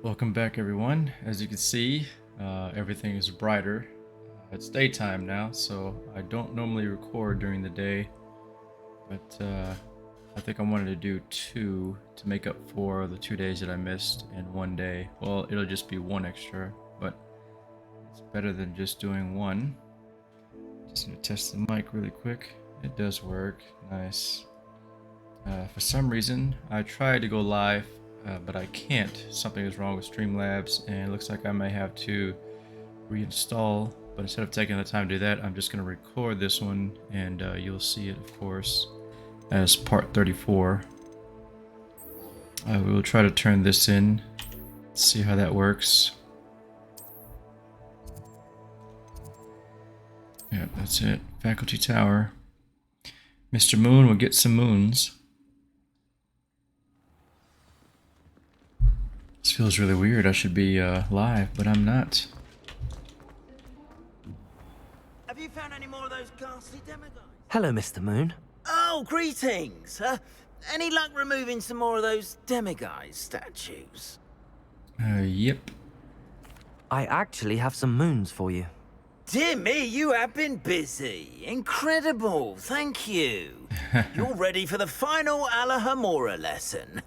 Welcome back, everyone. As you can see, everything is brighter. It's daytime now, so I don't normally record during the day, but I think I wanted to do two to make up for the 2 days that I missed in one day. Well, it'll just be one extra, but it's better than just doing one. Just gonna test the mic really quick. It does work. Nice. For some reason, I tried to go live, but I can't. Something is wrong with Streamlabs, and it looks like I may have to reinstall. But instead of taking the time to do that, I'm just going to record this one, and you'll see it, of course, as part 34. We will try to turn this in, see how that works. Yep, that's it. Faculty Tower. Mr. Moon will get some moons. This feels really weird. I should be live, but I'm not. Have you found any more of those ghastly demigods? Hello, Mr. Moon. Oh, greetings. Any luck removing some more of those demiguise statues? Yep. I actually have some moons for you. Dear me, you have been busy. Incredible, thank you. You're ready for the final Alohomora lesson.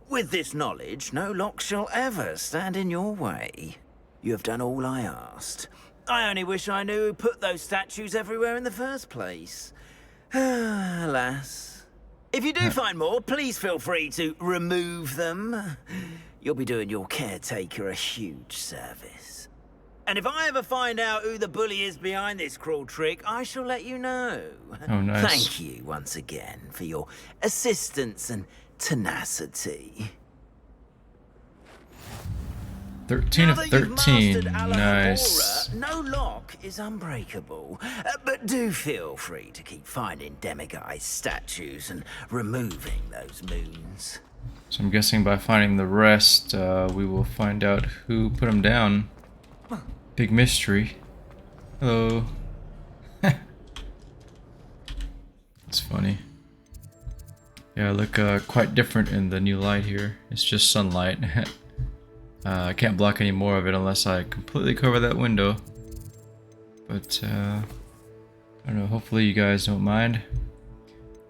With this knowledge, no lock shall ever stand in your way. You have done all I asked. I only wish I knew who put those statues everywhere in the first place. Alas. If you do find more, please feel free to remove them. You'll be doing your caretaker a huge service. And if I ever find out who the bully is behind this cruel trick, I shall let you know. Oh, nice. Thank you once again for your assistance and tenacity. 13 of Now that you've 13. mastered Alohomora, Nice. no lock is unbreakable. But do feel free to keep finding demiguise statues and removing those moons. So I'm guessing by finding the rest, we will find out who put them down. Big mystery. Hello. That's funny. Yeah, I look quite different in the new light here. It's just sunlight. I can't block any more of it unless I completely cover that window. But, I don't know, hopefully you guys don't mind.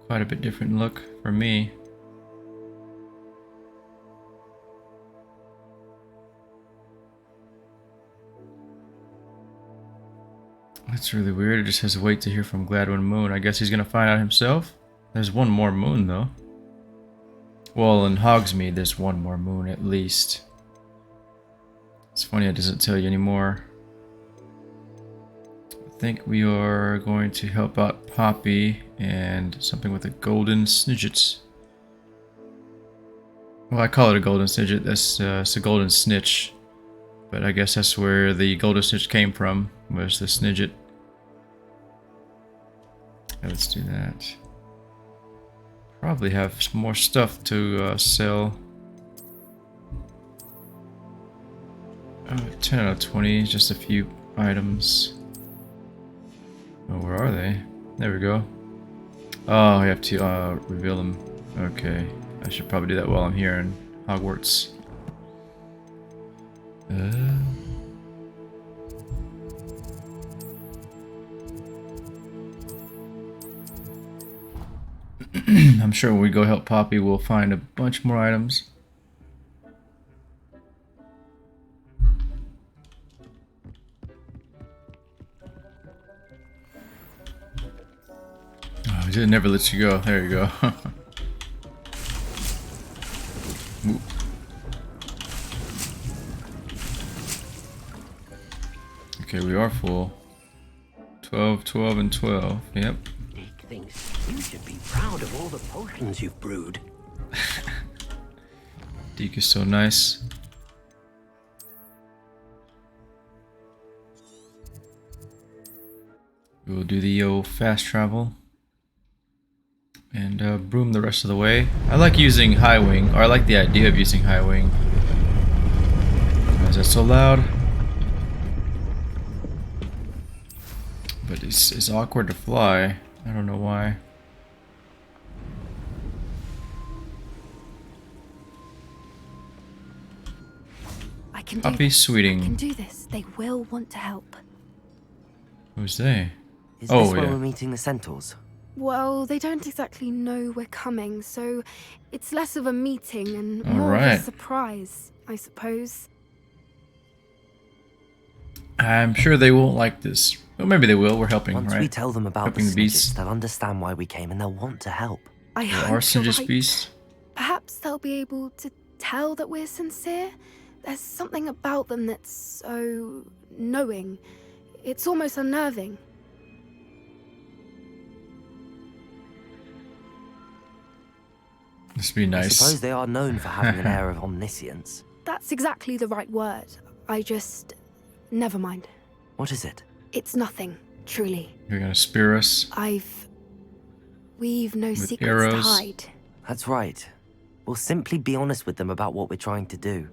Quite a bit different look for me. That's really weird. It just has to wait to hear from Gladwin Moon. I guess he's gonna find out himself. There's one more moon, though. Well, in Hogsmeade, there's one more moon at least. It's funny it doesn't tell you anymore. I think we are going to help out Poppy and something with a golden snidget. Well, I call it a golden snidget. That's it's a golden snitch. But I guess that's where the golden snitch came from, was the snidget. Let's do that. Probably have some more stuff to sell. 10 out of 20, just a few items. Oh, where are they? There we go. Oh, I have to reveal them. Okay, I should probably do that while I'm here in Hogwarts. I'm sure when we go help Poppy, we'll find a bunch more items. Oh, it never lets you go. There you go. Ooh. Okay, we are full. 12, 12, and 12. Yep. Dick thinks you should be proud of all the potions you've brewed. Deke is so nice. We'll do the old fast travel. And broom the rest of the way. I like using high wing, or I like the idea of using high wing. Is that so loud? But it's awkward to fly. I don't know why. can do Poppy this. I can Sweeting. do this. They will want to help. Who's they? Is Oh, this where yeah. we're meeting the centaurs? Well, they don't exactly know we're coming, so it's less of a meeting and All more of right. a surprise, I suppose. I'm sure they won't like this. Well, maybe they will. We're helping, Once right? we tell them about Helping the the beasts. snidgets, they'll understand why we came and they'll want to help. I There hope are you're Sinjus right. beasts. Perhaps they'll be able to tell that we're sincere. There's something about them that's so knowing. It's almost unnerving. This would be I nice. suppose they are known for having an air of omniscience. That's exactly the right word. I just... Never mind. What is it? It's nothing, truly. You're gonna spear us. We've no With secrets arrows. to hide. That's right. We'll simply be honest with them about what we're trying to do.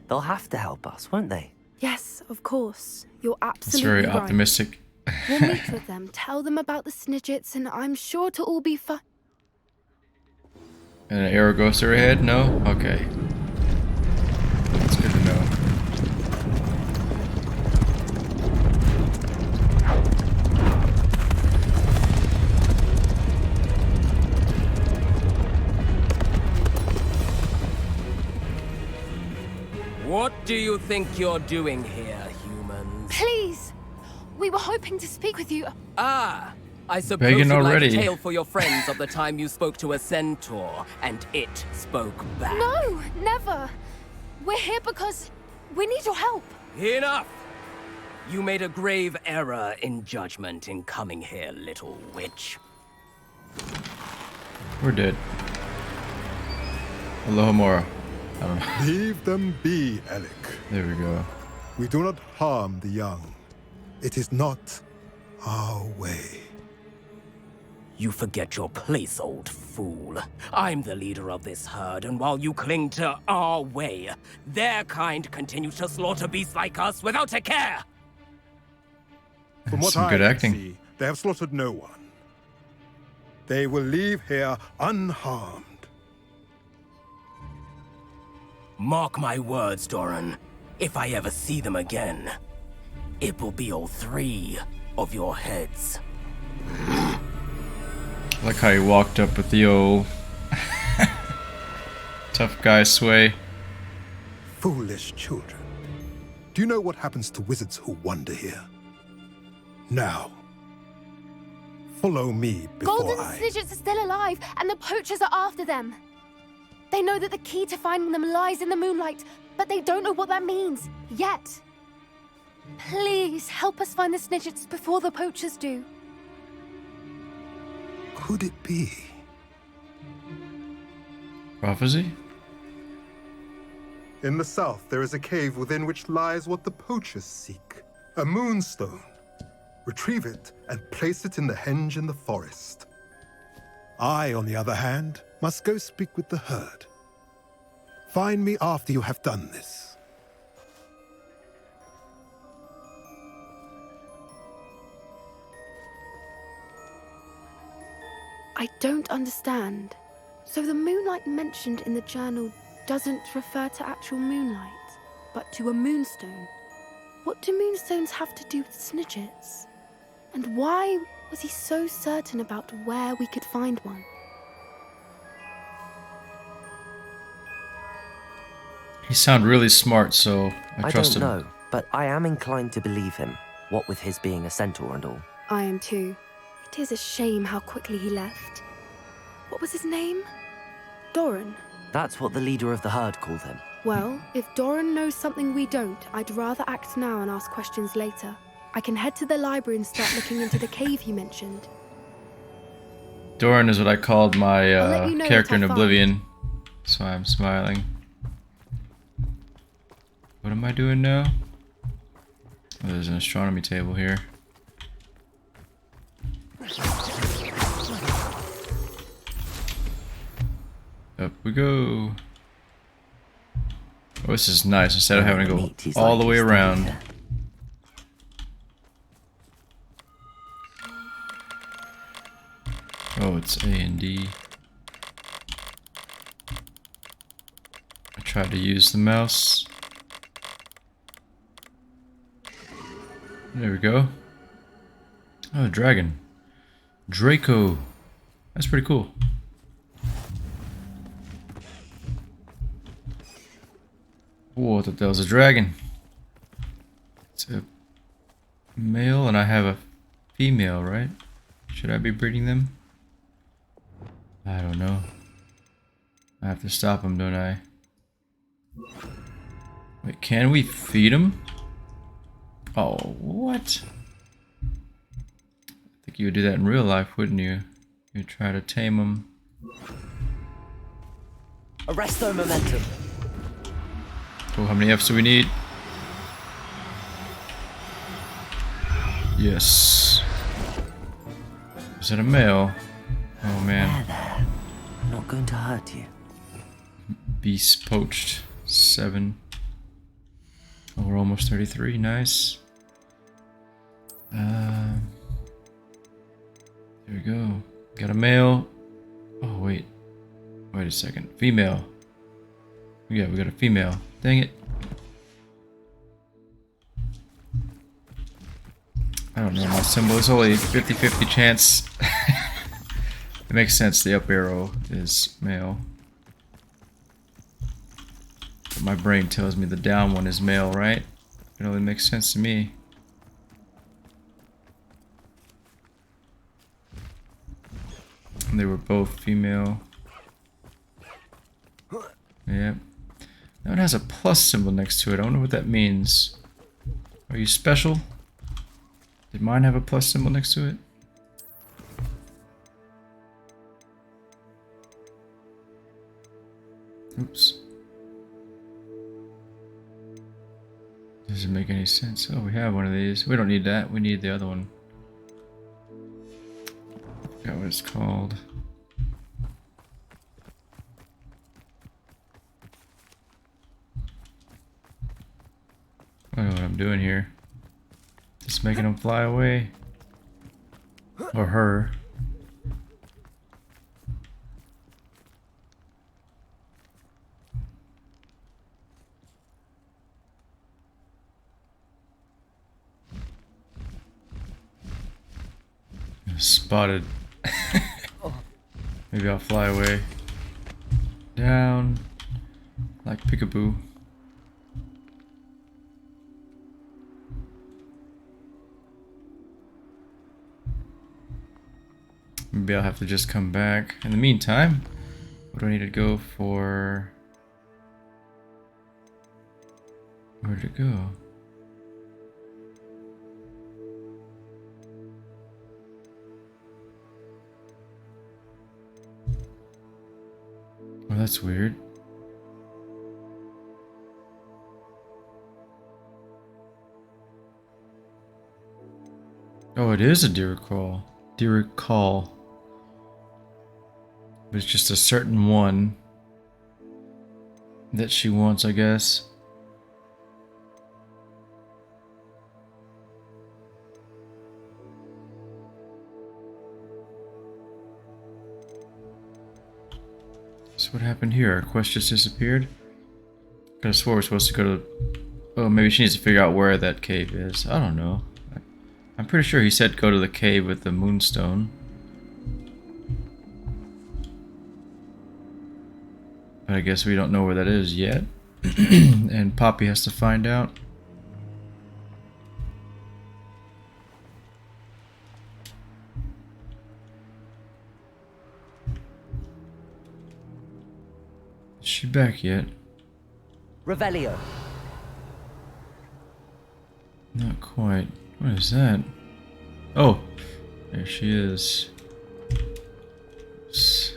They'll have to help us, won't they? Yes, of course. You're It's absolutely very right. optimistic. We'll meet with them, tell them about the snidgets, and I'm sure to all be fine. And an arrow goes through her head? No? Okay. That's good to know. What do you think you're doing here, humans? Please! We were hoping to speak with you. Ah, I suppose Begging you'd already. like a tale for your friends of the time you spoke to a centaur and it spoke back. No, never. We're here because we need your help. Enough! You made a grave error in judgment in coming here, little witch. We're dead. Alohomora. I don't know. Leave them be, Alec. There we go. We do not harm the young. It is not our way. You forget your place, old fool. I'm the leader of this herd, and while you cling to our way, their kind continue to slaughter beasts like us without a care! From what Some I good can acting. see, they have slaughtered no one. They will leave here unharmed. Mark my words, Doran. If I ever see them again, it will be all 3 of your heads. I like how he walked up with the old tough guy sway. Foolish children. Do you know what happens to wizards who wander here? Now, follow me before Golden I... snidgets are still alive, and the poachers are after them. They know that the key to finding them lies in the moonlight, but they don't know what that means, yet. Please, help us find the snidgets before the poachers do. Could it be? Prophecy? In the south, there is a cave within which lies what the poachers seek. A moonstone. Retrieve it and place it in the henge in the forest. I, on the other hand, must go speak with the herd. Find me after you have done this. I don't understand. So the moonlight mentioned in the journal doesn't refer to actual moonlight, but to a moonstone. What do moonstones have to do with snidgets? And why was he so certain about where we could find one? He sounded really smart, so I I trust don't him. know, but I am inclined to believe him, what with his being a centaur and all. I am too. It is a shame how quickly he left. What was his name? Doran. That's what the leader of the herd called him. Well, if Doran knows something we don't, I'd rather act now and ask questions later. I can head to the library and start looking into the cave you mentioned. Doran is what I called my I'll let you know character what in I find. Oblivion. So I'm smiling. What am I doing now? Oh, there's an astronomy table here. Up we go. Oh, this is nice. Instead of having to go Neat, he's all like the way he's around. there. Oh, it's A and D. I tried to use the mouse. There we go. Oh, a dragon. Draco. That's pretty cool. Whoa, I thought that was a dragon. It's a male and I have a female, right? Should I be breeding them? I don't know. I have to stop them, don't I? Wait, can we feed them? Oh, what? I think you would do that in real life, wouldn't you? You'd try to tame them. Arresto momentum. Oh, how many Fs do we need? Yes. Is that a male? Oh man. There. I'm not going to hurt you. Beast poached. 7. Oh, we're almost 33. Nice. There we go. Got a male. Oh, wait. Wait a second. Female. Yeah, we got a female. Dang it. I don't know. My symbol is only 50-50 chance. It makes sense. The up arrow is male. But my brain tells me the down one is male, right? It only makes sense to me. And they were both female. Yep. Now it has a plus symbol next to it. I wonder what that means. Are you special? Did mine have a plus symbol next to it? Oops. Doesn't make any sense. Oh, we have one of these. We don't need that. We need the other one. I forgot what it's called. I don't know what I'm doing here. Just making them fly away. Or her. Spotted. Maybe I'll fly away. Down. Like peekaboo. Maybe I'll have to just come back. In the meantime, what do I need to go for? Where'd it go? Oh, that's weird. Oh, it is a deer call. Deer call. But it's just a certain one that she wants, I guess. So what happened here? Our quest just disappeared? Could have swore we're supposed to go to... Oh, maybe she needs to figure out where that cave is. I don't know. I'm pretty sure he said go to the cave with the moonstone. But I guess we don't know where that is yet. And Poppy has to find out. Is she back yet? Revelio. Not quite. What is that? Oh, there she is. Oops.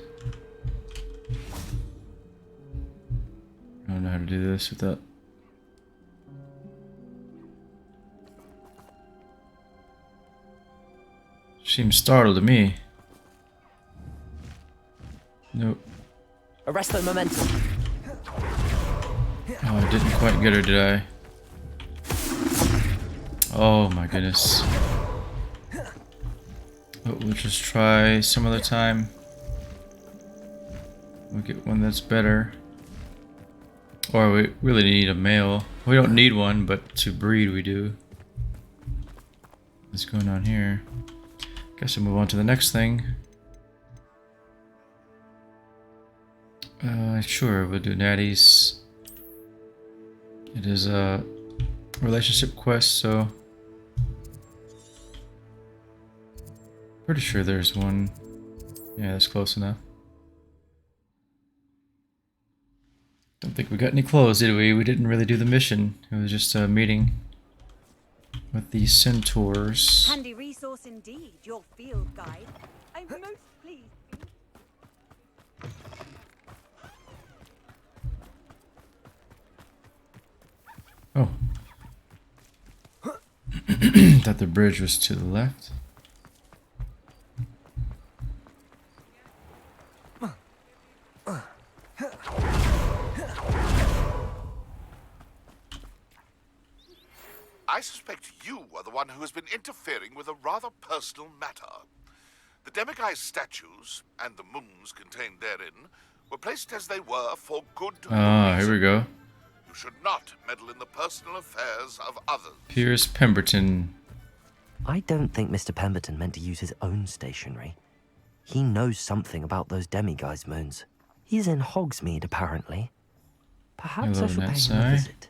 I don't know how to do this without... Seems startled to me. Nope. Arresto momentum. Oh, I didn't quite get her, did I? Oh my goodness. Oh, we'll just try some other time. We'll get one that's better. Or we really need a male. We don't need one, but to breed we do. What's going on here? Guess we'll move on to the next thing. Sure, we'll do Natty's. It is a relationship quest, so pretty sure there's one. Yeah, that's close enough. Don't think we got any clothes, did we? We didn't really do the mission. It was just a meeting with the centaurs. Handy resource indeed, your field guide. I'm most pleased. Oh. Thought the bridge was to the left. I suspect you are the one who has been interfering with a rather personal matter. The demiguise statues, and the moons contained therein, were placed as they were for good Ah, reason. here we go. You should not meddle in the personal affairs of others. Piers Pemberton. I don't think Mr. Pemberton meant to use his own stationery. He knows something about those demiguise moons. He's in Hogsmeade, apparently. Perhaps Hello, I should pay him a Natsai. visit.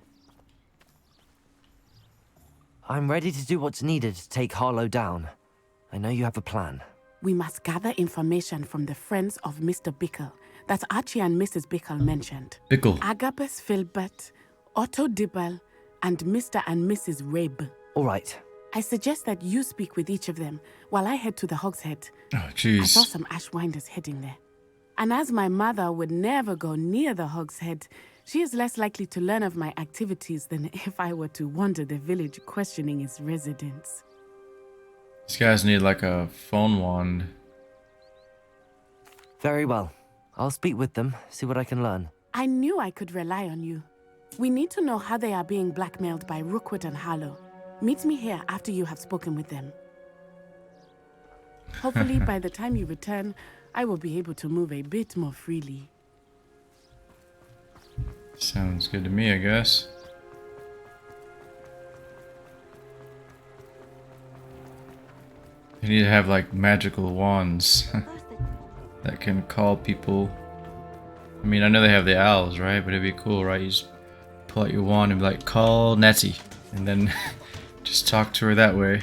I'm ready to do what's needed to take Hallow down. I know you have a plan. We must gather information from the friends of Mr. Bickle that Archie and Mrs. Bickle mentioned. Bickle. Agapes Filbert, Otto Dibble, and Mr. and Mrs. Rabe. All right. I suggest that you speak with each of them while I head to the Hogshead. Oh, I saw jeez. some Ashwinders heading there. And as my mother would never go near the Hogshead, she is less likely to learn of my activities than if I were to wander the village questioning its residents. These guys need like a phone wand. Very well. I'll speak with them, see what I can learn. I knew I could rely on you. We need to know how they are being blackmailed by Rookwood and Hallow. Meet me here after you have spoken with them. Hopefully, by the time you return, I will be able to move a bit more freely. Sounds good to me, I guess. You need to have like magical wands that can call people. I mean, I know they have the owls, right? But it'd be cool, right? You just pull out your wand and be like, call Nettie. And then just talk to her that way.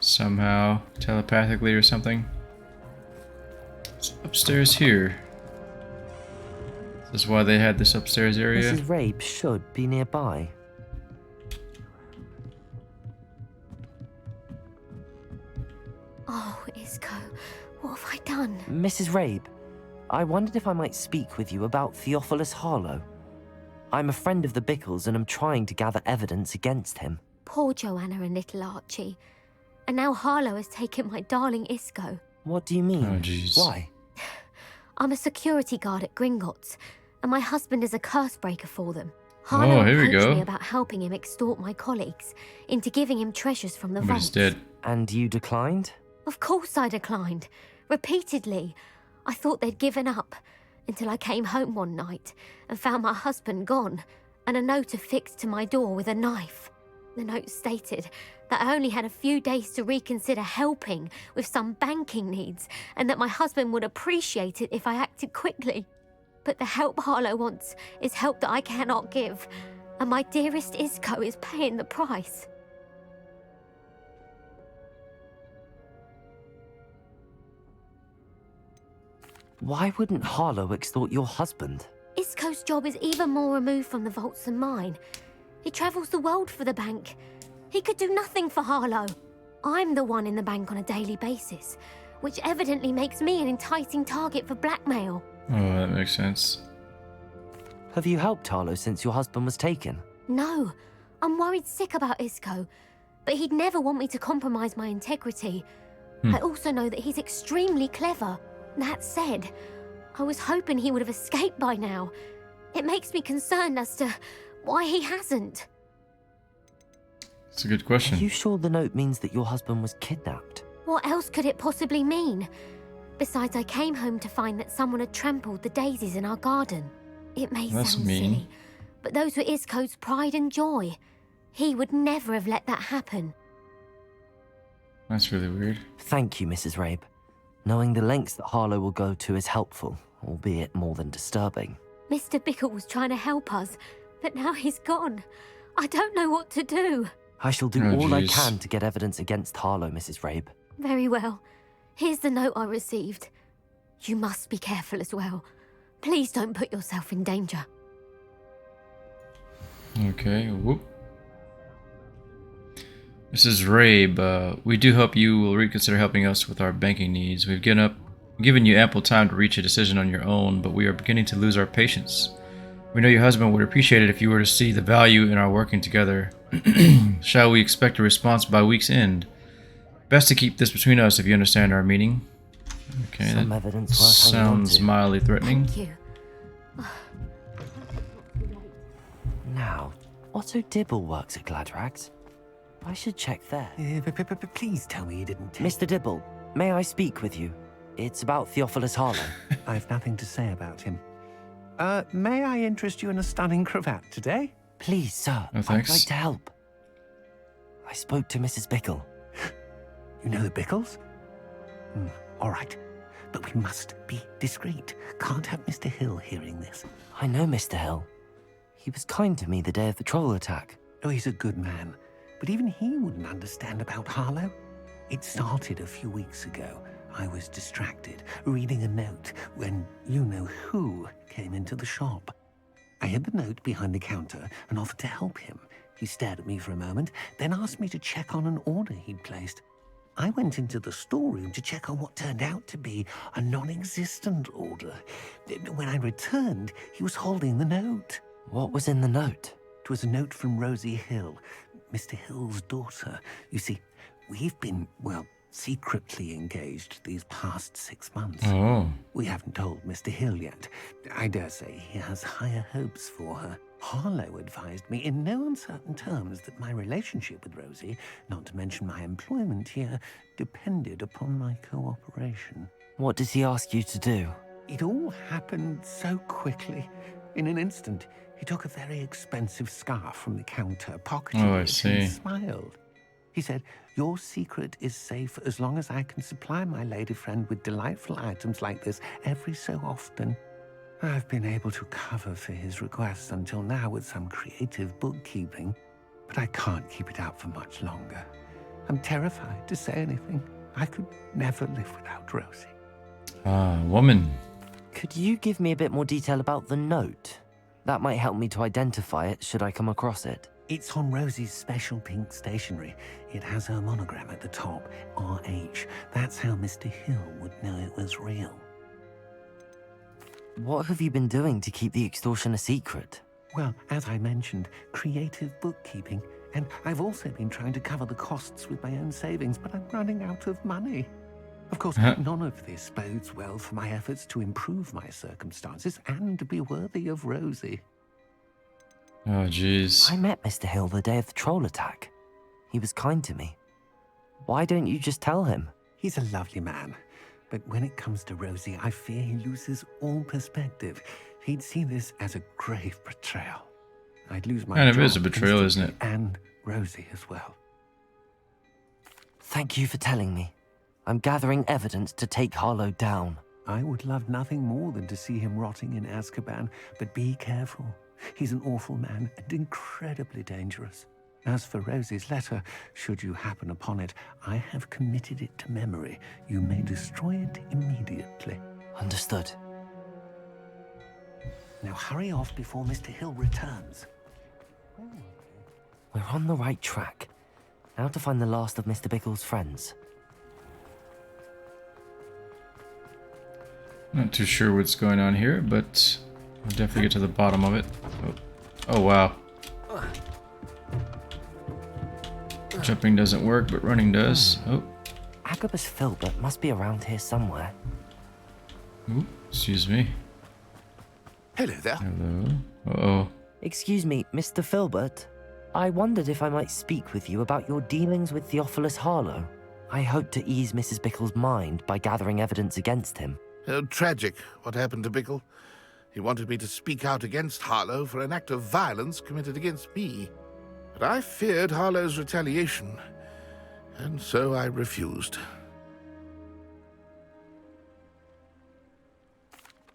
Somehow, telepathically or something. It's upstairs here. This is why they had this upstairs area. Mrs. Rabe should be nearby. Oh, Isco, what have I done? Mrs. Rabe, I wondered if I might speak with you about Theophilus Hallow. I'm a friend of the Bickles and I'm trying to gather evidence against him. Poor Joanna and little Archie. And now Hallow has taken my darling Isco. What do you mean? Oh, jeez. Why? I'm a security guard at Gringotts, and my husband is a curse breaker for them. Harlow here we approached go. me about helping him extort my colleagues into giving him treasures from the But he's vaults. dead. And you declined? Of course I declined. Repeatedly. I thought they'd given up, until I came home one night and found my husband gone, and a note affixed to my door with a knife. The note stated that I only had a few days to reconsider helping with some banking needs, and that my husband would appreciate it if I acted quickly. But the help Harlow wants is help that I cannot give, and my dearest Isco is paying the price. Why wouldn't Harlow extort your husband? Isco's job is even more removed from the vaults than mine. He travels the world for the bank. He could do nothing for Harlow. I'm the one in the bank on a daily basis, which evidently makes me an enticing target for blackmail. Oh, that makes sense. Have you helped Harlow since your husband was taken? No, I'm worried sick about Isco, but he'd never want me to compromise my integrity. I also know that he's extremely clever. That said, I was hoping he would have escaped by now. It makes me concerned as to why he hasn't. It's a good Are question. you sure the note means that your husband was kidnapped? What else could it possibly mean? Besides, I came home to find that someone had trampled the daisies in our garden. It may That's sound mean. silly, but those were Isco's pride and joy. He would never have let that happen. That's really weird. Thank you, Mrs. Rabe. Knowing the lengths that Harlow will go to is helpful, albeit more than disturbing. Mr. Bickle was trying to help us, but now he's gone. I don't know what to do. I shall do all I can to get evidence against Harlow, Mrs. Rabe. Very well. Here's the note I received. You must be careful as well. Please don't put yourself in danger. Okay, whoop. Mrs. Rabe, we do hope you will reconsider helping us with our banking needs. We've given you ample time to reach a decision on your own, but we are beginning to lose our patience. We know your husband would appreciate it if you were to see the value in our working together. Shall we expect a response by week's end? Best to keep this between us if you understand our meaning. Okay, Some that evidence sounds mildly threatening. Thank you. Now, Otto Dibble works at Gladrags. I should check there. Please tell me you didn't Mr. Dibble, may I speak with you? It's about Theophilus Harlow. I've nothing to say about him. May I interest you in a stunning cravat today? Please, sir. No, I'd thanks. like to help. I spoke to Mrs. Bickle. You know the Bickles? All right. But we must be discreet. Can't have Mr. Hill hearing this. I know Mr. Hill. He was kind to me the day of the troll attack. Oh, he's a good man. But even he wouldn't understand about Harlow. It started a few weeks ago. I was distracted, reading a note, when you-know-who came into the shop. I hid the note behind the counter and offered to help him. He stared at me for a moment, then asked me to check on an order he'd placed. I went into the storeroom to check on what turned out to be a non-existent order. When I returned, he was holding the note. What was in the note? It was a note from Rosie Hill, Mr. Hill's daughter. You see, we've been, well, secretly engaged these past 6 months. Oh. We haven't told Mr. Hill yet. I dare say he has higher hopes for her. Harlow advised me in no uncertain terms that my relationship with Rosie, not to mention my employment here, depended upon my cooperation. What does he ask you to do? It all happened so quickly. In an instant, he took a very expensive scarf from the counter, pocketed it, and smiled. He said, "Your secret is safe as long as I can supply my lady friend with delightful items like this every so often." I've been able to cover for his requests until now with some creative bookkeeping, but I can't keep it out for much longer. I'm terrified to say anything. I could never live without Rosie. Ah, woman. Could you give me a bit more detail about the note? That might help me to identify it should I come across it. It's on Rosie's special pink stationery. It has her monogram at the top, RH. That's how Mr. Hill would know it was real. What have you been doing to keep the extortion a secret? Well, as I mentioned, creative bookkeeping. And I've also been trying to cover the costs with my own savings, but I'm running out of money. Of course, none of this bodes well for my efforts to improve my circumstances and to be worthy of Rosie. Oh, jeez. I met Mr. Hill the day of the troll attack. He was kind to me. Why don't you just tell him? He's a lovely man. But when it comes to Rosie, I fear he loses all perspective. He'd see this as a grave betrayal. I'd lose my kind of job is a betrayal, isn't it? And Rosie as well. Thank you for telling me. I'm gathering evidence to take Harlow down. I would love nothing more than to see him rotting in Azkaban, but be careful. He's an awful man and incredibly dangerous. As for Rosie's letter, should you happen upon it, I have committed it to memory. You may destroy it immediately. Understood. Now hurry off before Mr. Hill returns. We're on the right track. Now to find the last of Mr. Bickle's friends. Not too sure what's going on here, but I'll definitely get to the bottom of it. Oh wow. Jumping doesn't work, but running does. Oh. Agabus Filbert must be around here somewhere. Ooh, excuse me. Hello there. Hello. Uh-oh. Excuse me, Mr. Filbert. I wondered if I might speak with you about your dealings with Theophilus Harlow. I hope to ease Mrs. Bickle's mind by gathering evidence against him. Oh, tragic what happened to Bickle. He wanted me to speak out against Harlow for an act of violence committed against me. But I feared Harlow's retaliation. And so I refused.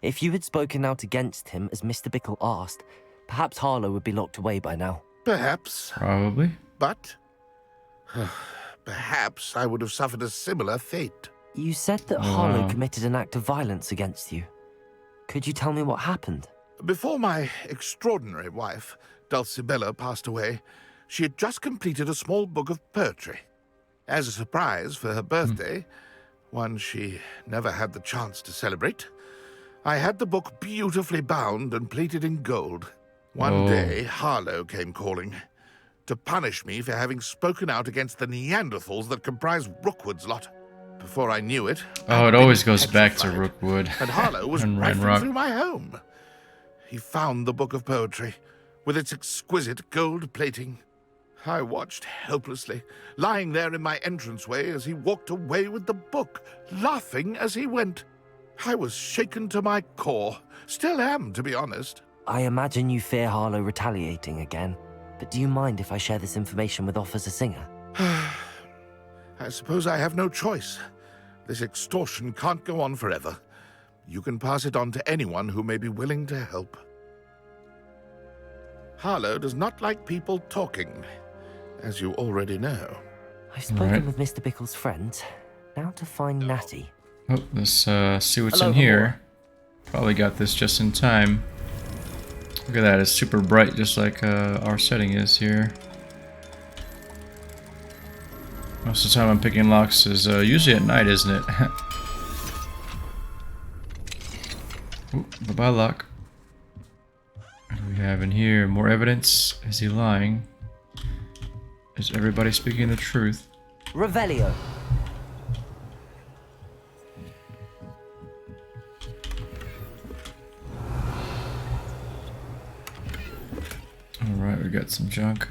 If you had spoken out against him as Mr. Bickle asked, perhaps Harlow would be locked away by now. Perhaps. Probably. But perhaps I would have suffered a similar fate. You said that Harlow committed an act of violence against you. Could you tell me what happened? Before my extraordinary wife, Dulcibella, passed away, she had just completed a small book of poetry. As a surprise for her birthday, one she never had the chance to celebrate, I had the book beautifully bound and plated in gold. One day, Harlow came calling to punish me for having spoken out against the Neanderthals that comprise Rookwood's lot. Before I knew it... it always goes back to Rookwood. And Harlow was rifling through my home. He found the book of poetry, with its exquisite gold plating. I watched helplessly, lying there in my entranceway as he walked away with the book, laughing as he went. I was shaken to my core. Still am, to be honest. I imagine you fear Harlow retaliating again, but do you mind if I share this information with Officer Singer? I suppose I have no choice. This extortion can't go on forever. You can pass it on to anyone who may be willing to help. Harlow does not like people talking, as you already know. I've spoken with Mr. Bickle's friends. Now to find Natty. Oh, let's see what's in here. Probably got this just in time. Look at that, it's super bright just like our setting is here. Most of the time I'm picking locks is usually at night, isn't it? Ooh, bye-bye lock. What do we have in here? More evidence? Is he lying? Is everybody speaking the truth? Revelio. Alright, we got some junk.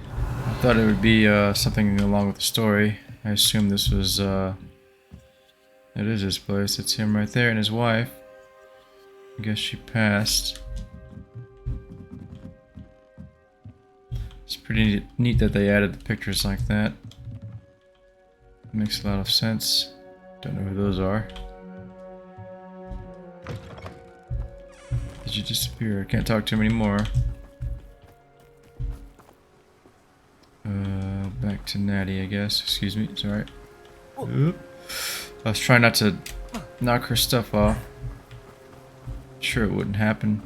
I thought it would be something along with the story. I assume this was, it is his place. It's him right there and his wife. I guess she passed. It's pretty neat that they added the pictures like that. Makes a lot of sense. Don't know who those are. Did you disappear? I can't talk to him anymore. Back to Natty, I guess. Excuse me. Sorry. Oop. I was trying not to knock her stuff off. Sure it wouldn't happen.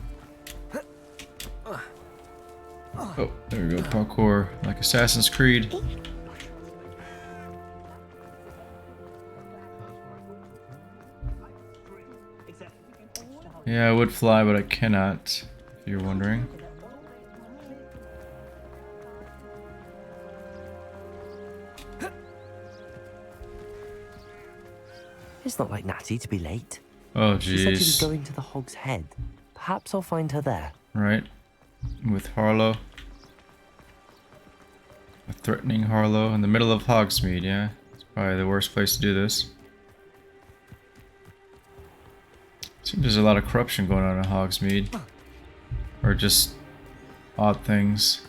Oh, there we go. Parkour, like Assassin's Creed. Yeah, I would fly, but I cannot, if you're wondering. It's not like Natty to be late. Oh, jeez. She said she was going to the Hog's Head. Perhaps I'll find her there. Right. With Harlow. A threatening Harlow in the middle of Hogsmeade, yeah? It's probably the worst place to do this. Seems there's a lot of corruption going on in Hogsmeade. Or just odd things.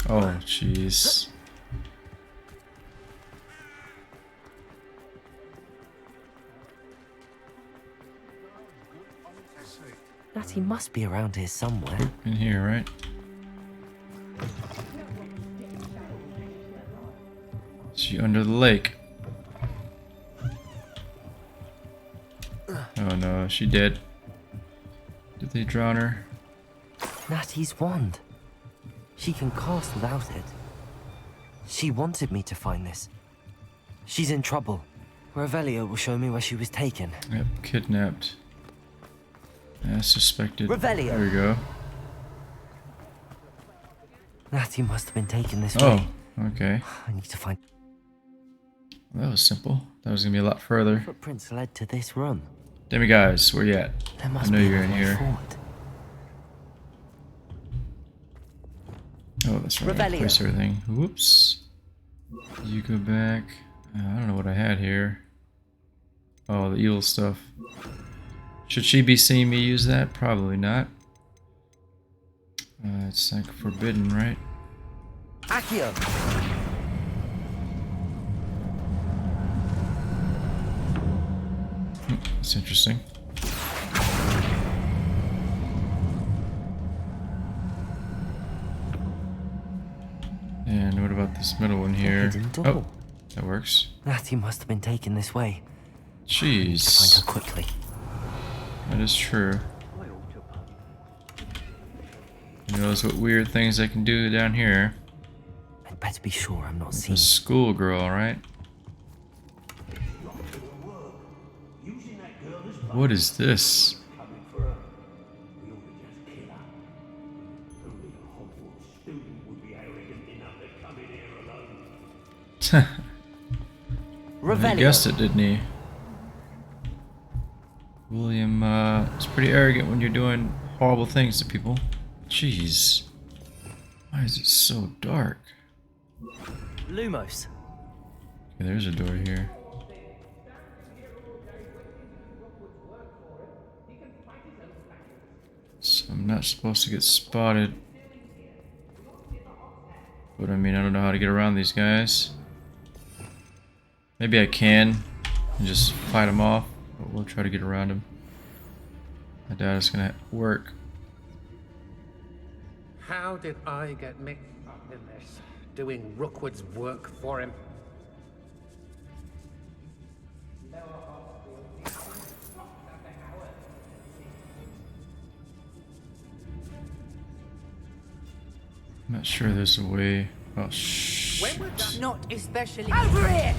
Oh, jeez. Natty must be around here somewhere. In here, right? Is she under the lake? Oh no, she did. Did they drown her? Natty's wand. She can cast without it. She wanted me to find this. She's in trouble. Revelio will show me where she was taken. Yep, kidnapped. As suspected. Revelio. There we go. Natty must have been taken this way. Oh, okay. I need to find... That was simple. That was gonna be a lot further. Footprints led to this room. Demi guys, where you at? There must I know be you're in another way here. forward. Oh, that's right. Revelio. Place everything. Whoops. You go back. I don't know what I had here. Oh, the evil stuff. Should she be seeing me use that? Probably not. It's like forbidden, right? Accio. That's interesting. And what about this middle one here? Oh, that works. Natty must have been taken this way. Jeez. Find her quickly. That is true. Who knows what weird things I can do down here? I'd better be sure I'm not seen. A schoolgirl, right? What is this? He guessed it, didn't he? William, it's pretty arrogant when you're doing horrible things to people. Jeez. Why is it so dark? Lumos. Okay, there's a door here. So I'm not supposed to get spotted. But I mean, I don't know how to get around these guys. Maybe I can and just fight them off, but we'll try to get around them. I doubt it's gonna work. How did I get mixed up in this? Doing Rookwood's work for him? I'm not sure there's a way. Oh, shit. Not especially. Over here!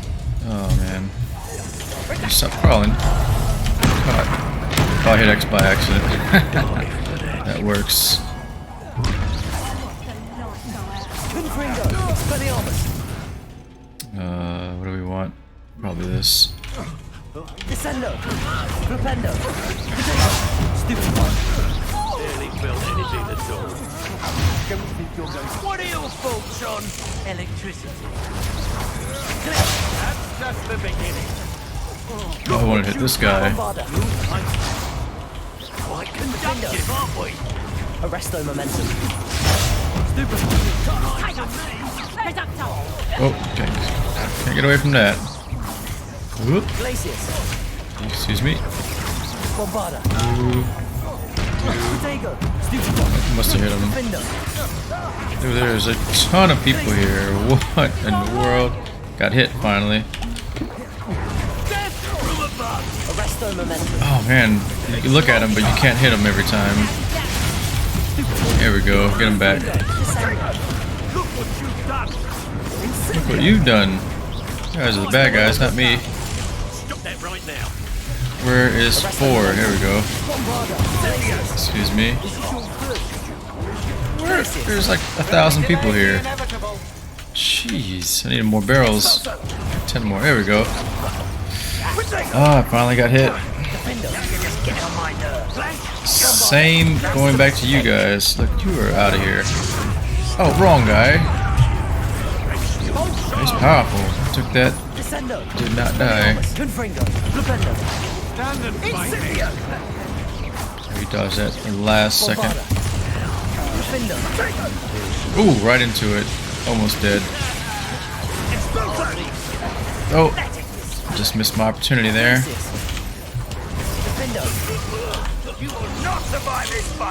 Oh, man. Stop crawling. Caught. Oh, I hit X by accident. That works. What do we want? Probably this. Descendo! Flipendo! Stupid one. Barely felt anything at all. Don't think you're going. What are your faults on? Electricity. That's just the beginning. Oh, I want to hit this guy. Quite conductive, aren't we? Arresto momentum. Stupid one. Oh, okay. Can't get away from that. Whoop. Excuse me. Must have hit him. Dude, there's a ton of people here. What in the world? Got hit finally. Oh man, you can look at him, but you can't hit him every time. There we go. Get him back. Look what you've done. You guys are the bad guys, not me. Where is 4? Here we go. Excuse me. There's like 1,000 people here. Jeez, I need more barrels. 10 more. There we go. Ah, I finally got hit. Same going back to you guys. Look, you are out of here. Oh, wrong guy. He's powerful. Took that. Did not die. He dodged that in the last second. Ooh, right into it. Almost dead. Oh, just missed my opportunity there.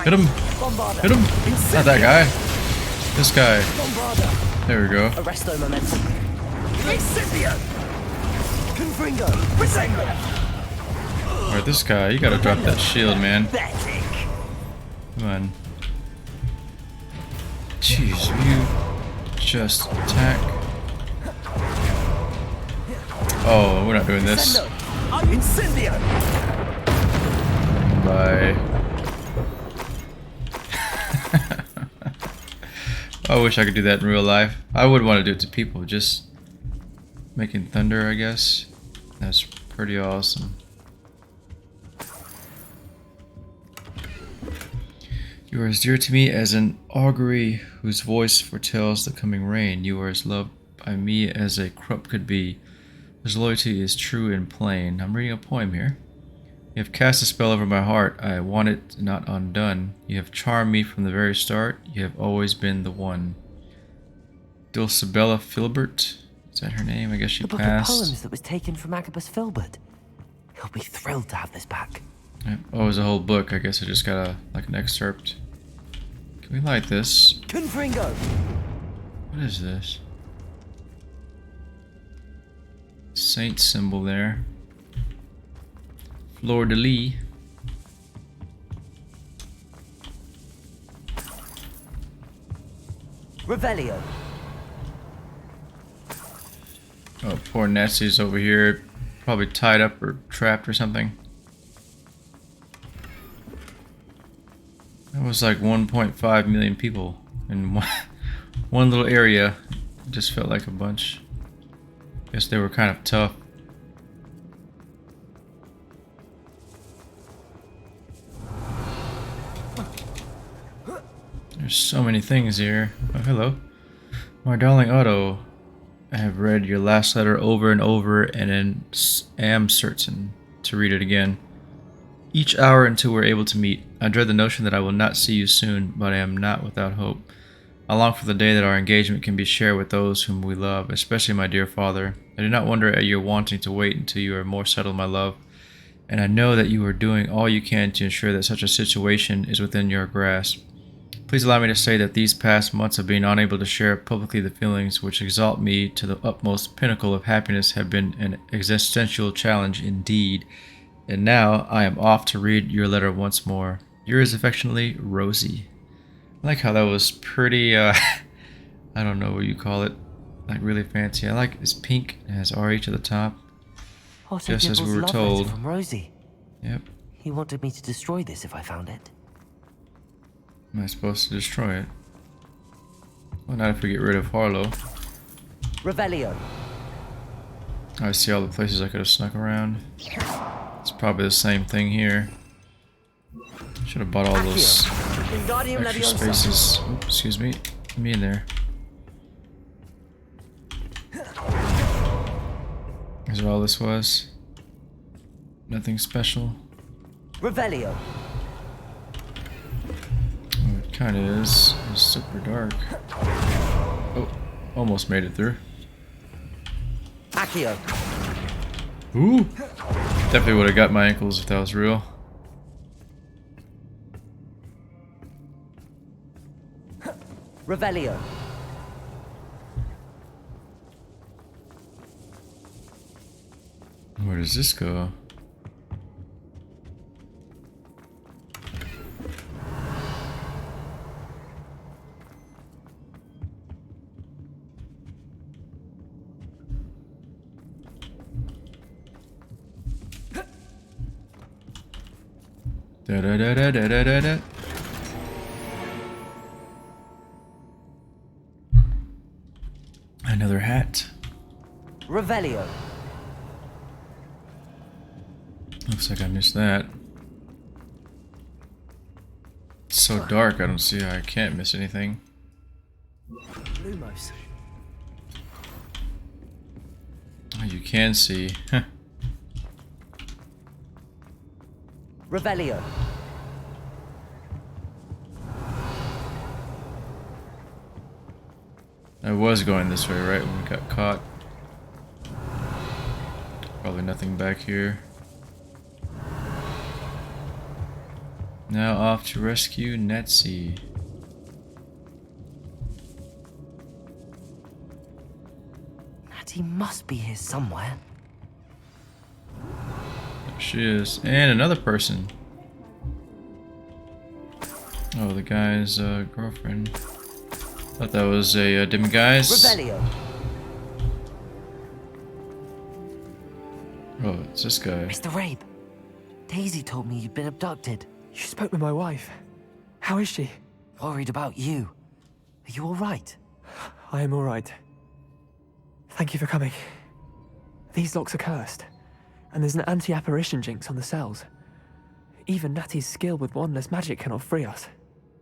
Hit him. Hit him. Not that guy. This guy. There we go. Alright, this guy, you gotta drop that shield, man. Come on. Jeez, you just attack. Oh, we're not doing this. Bye. I wish I could do that in real life. I would want to do it to people, just making thunder, I guess. That's pretty awesome. You are as dear to me as an augury whose voice foretells the coming rain. You are as loved by me as a crop could be, whose loyalty is true and plain. I'm reading a poem here. You have cast a spell over my heart. I want it not undone. You have charmed me from the very start. You have always been the one. Dulcibella Filbert? Is that her name? I guess she the passed. book of poems that was taken from Agabus Filbert. He'll be thrilled to have this back. Yeah. Oh, it's a whole book. I guess I just got like an excerpt. Can we light this? Confringo! What is this? Saint symbol there. Fleur de lis. Revelio. Oh, poor Nessie's over here. Probably tied up or trapped or something. That was like 1.5 million people in one little area. It just felt like a bunch. Guess they were kind of tough. There's so many things here. Oh, hello. My darling Otto, I have read your last letter over and over and am certain to read it again. Each hour until we're able to meet. I dread the notion that I will not see you soon, but I am not without hope. I long for the day that our engagement can be shared with those whom we love, especially my dear father. I do not wonder at your wanting to wait until you are more settled, my love, and I know that you are doing all you can to ensure that such a situation is within your grasp. Please allow me to say that these past months of being unable to share publicly the feelings which exalt me to the utmost pinnacle of happiness have been an existential challenge indeed. And now I am off to read your letter once more. Yours affectionately, Rosie. I like how that was pretty, I don't know what you call it, like really fancy. I like it's pink and has RH at the top. Just as we were told. From Rosie. Yep. He wanted me to destroy this if I found it. Am I supposed to destroy it? Well, not if we get rid of Harlow. Revelio. I see all the places I could have snuck around. It's probably the same thing here. Should have bought all those extra spaces. Oops, excuse me. Get me in there. Is that all this was? Nothing special? Revelio. Oh, it kind of is. It's super dark. Oh, almost made it through. Accio. Ooh! Definitely would have got my ankles if that was real. Revelio. Where does this go? Da da da da da da da da. Another hat. Revelio. Looks like I missed that. It's so dark, I don't see how I can't miss anything. Lumos. Oh, you can see. Revelio. I was going this way, right, when we got caught. Probably nothing back here. Now off to rescue Netsie. Natty must be here somewhere. There she is. And another person. Oh, the guy's girlfriend. Thought that was a demiguise. Revelio. Oh, it's this guy. Mr. Rabe, Daisy told me you'd been abducted. You spoke with my wife. How is she? Worried about you. Are you all right? I am all right. Thank you for coming. These locks are cursed, and there's an anti-apparition jinx on the cells. Even Natty's skill with wandless magic cannot free us.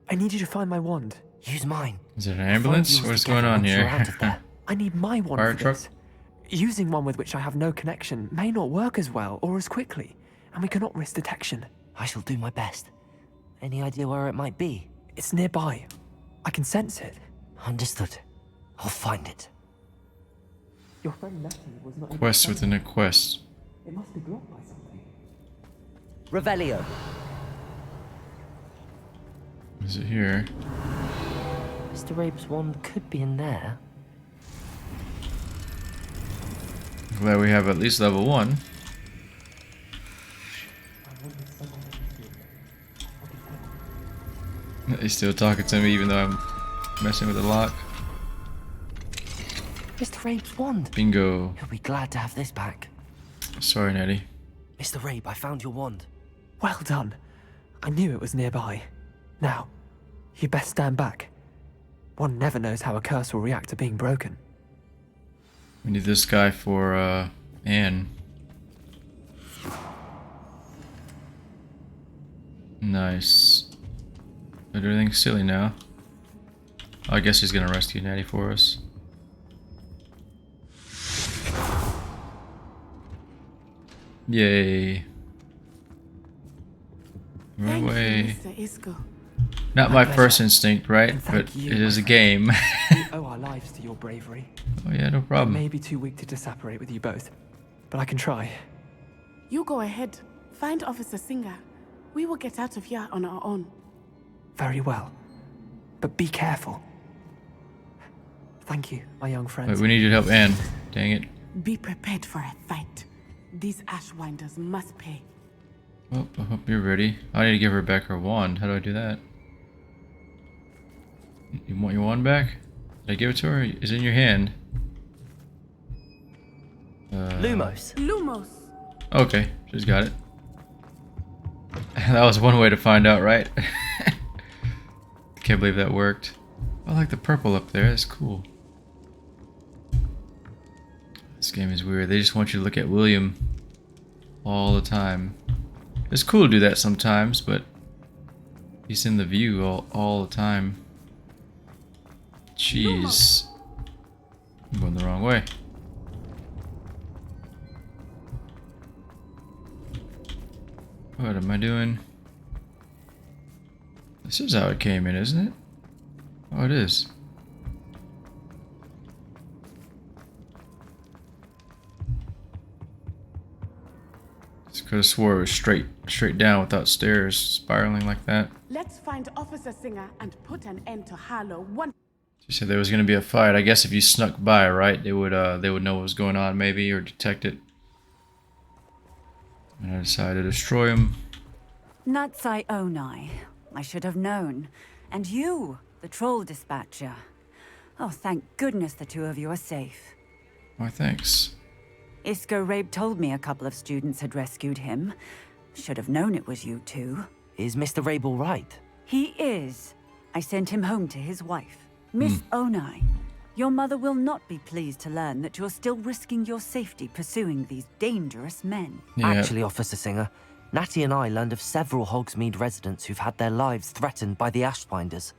I need you to find my wand. Use mine. Is it an ambulance? What's going on here? I need my wand Fire for truck? this. Using one with which I have no connection may not work as well or as quickly, and we cannot risk detection. I shall do my best. Any idea where it might be? It's nearby. I can sense it. Understood. I'll find it. Your friend Natty was not able to Quest find within it. a quest. It must be blocked by something. Revelio. Is it here? Mr. Rabe's wand could be in there. Glad we have at least level 1. He's still talking to me even though I'm messing with the lock. Mr. Rabe's wand. Bingo. He'll be glad to have this back. Sorry, Nettie. Mr. Rabe, I found your wand. Well done. I knew it was nearby. Now, you best stand back. One never knows how a curse will react to being broken. We need this guy for Anne. Nice. Don't do anything silly now. I guess he's gonna rescue Natty for us. Yay. Run away. Not my first instinct, right? But it is a game. We owe our lives to your bravery. Oh yeah, no problem. I may be too weak to disapparate with you both, but I can try. You go ahead. Find Officer Singer. We will get out of here on our own. Very well. But be careful. Thank you, my young friends. Wait, we need you to help Anne. Dang it. Be prepared for a fight. These Ashwinders must pay. Oh, I hope you're ready. I need to give her back her wand. How do I do that? You want your wand back? Did I give it to her? Is it in your hand? Lumos. Lumos. Okay, she's got it. That was one way to find out, right? Can't believe that worked. I like the purple up there. That's cool. This game is weird. They just want you to look at William all the time. It's cool to do that sometimes, but he's in the view all the time. Jeez. I'm going the wrong way. What am I doing? This is how it came in, isn't it? Oh, it is. Just could have swore it was straight down without stairs spiraling like that. Let's find Officer Singer and put an end to Hallow once. She said there was gonna be a fight. I guess if you snuck by, right, they would know what was going on, maybe, or detect it. And I decided to destroy him. Natsai Onai. I should have known. And you, the troll dispatcher. Oh, thank goodness the two of you are safe. Why, thanks. Isco Rabe told me a couple of students had rescued him. Should have known it was you two. Is Mr. Rabe all right? He is. I sent him home to his wife. Miss Onai, your mother will not be pleased to learn that you're still risking your safety pursuing these dangerous men. Yeah. Actually, Officer Singer, Natty and I learned of several Hogsmeade residents who've had their lives threatened by the Ashwinders.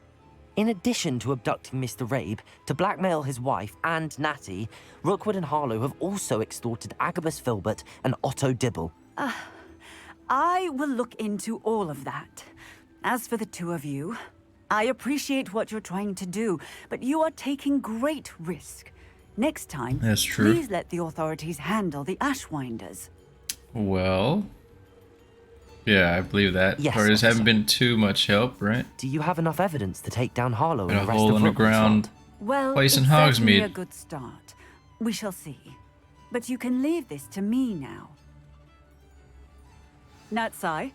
In addition to abducting Mr. Rabe to blackmail his wife and Natty, Rookwood and Hallow have also extorted Agabus Filbert and Otto Dibble. I will look into all of that. As for the two of you, I appreciate what you're trying to do, but you are taking great risk. Next time, That's true. Please let the authorities handle the Ashwinders. Well, yeah, I believe that. Yes, Parties officer. haven't been too much help, right? Do you have enough evidence to take down Harlow Got and a the rest hole of in the Rookwood's ground. lot? Well, Place in it's certainly Hogsmeade. a good start. We shall see. But you can leave this to me now. Natsai,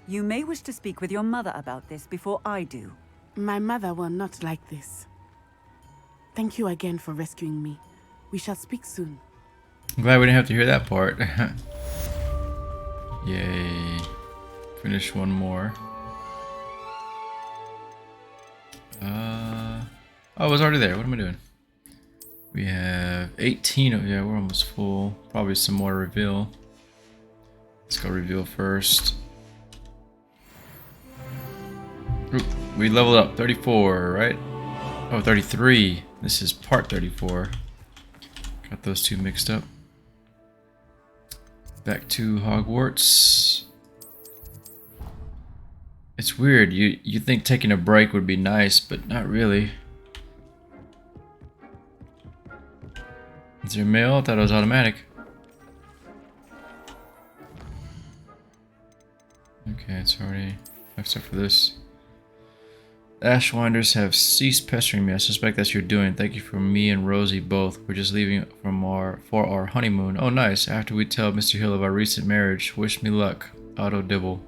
you may wish to speak with your mother about this before I do. My mother will not like this. Thank you again for rescuing me. We shall speak soon. I'm glad we didn't have to hear that part. Yay. Finish one more. Oh, it was already there. What am I doing? We have 18. Oh, yeah, we're almost full. Probably some more to reveal. Let's go reveal first. Oop, we leveled up 34, right? Oh, 33. This is part 34. Got those two mixed up. Back to Hogwarts. It's weird. You think taking a break would be nice, but not really. Is there mail? I thought it was automatic. Okay, it's already... Except for this. The Ashwinders have ceased pestering me. I suspect that's your doing. Thank you for me and Rosie both. We're just leaving for our honeymoon. Oh, nice. After we tell Mr. Hill of our recent marriage. Wish me luck. Otto Dibble.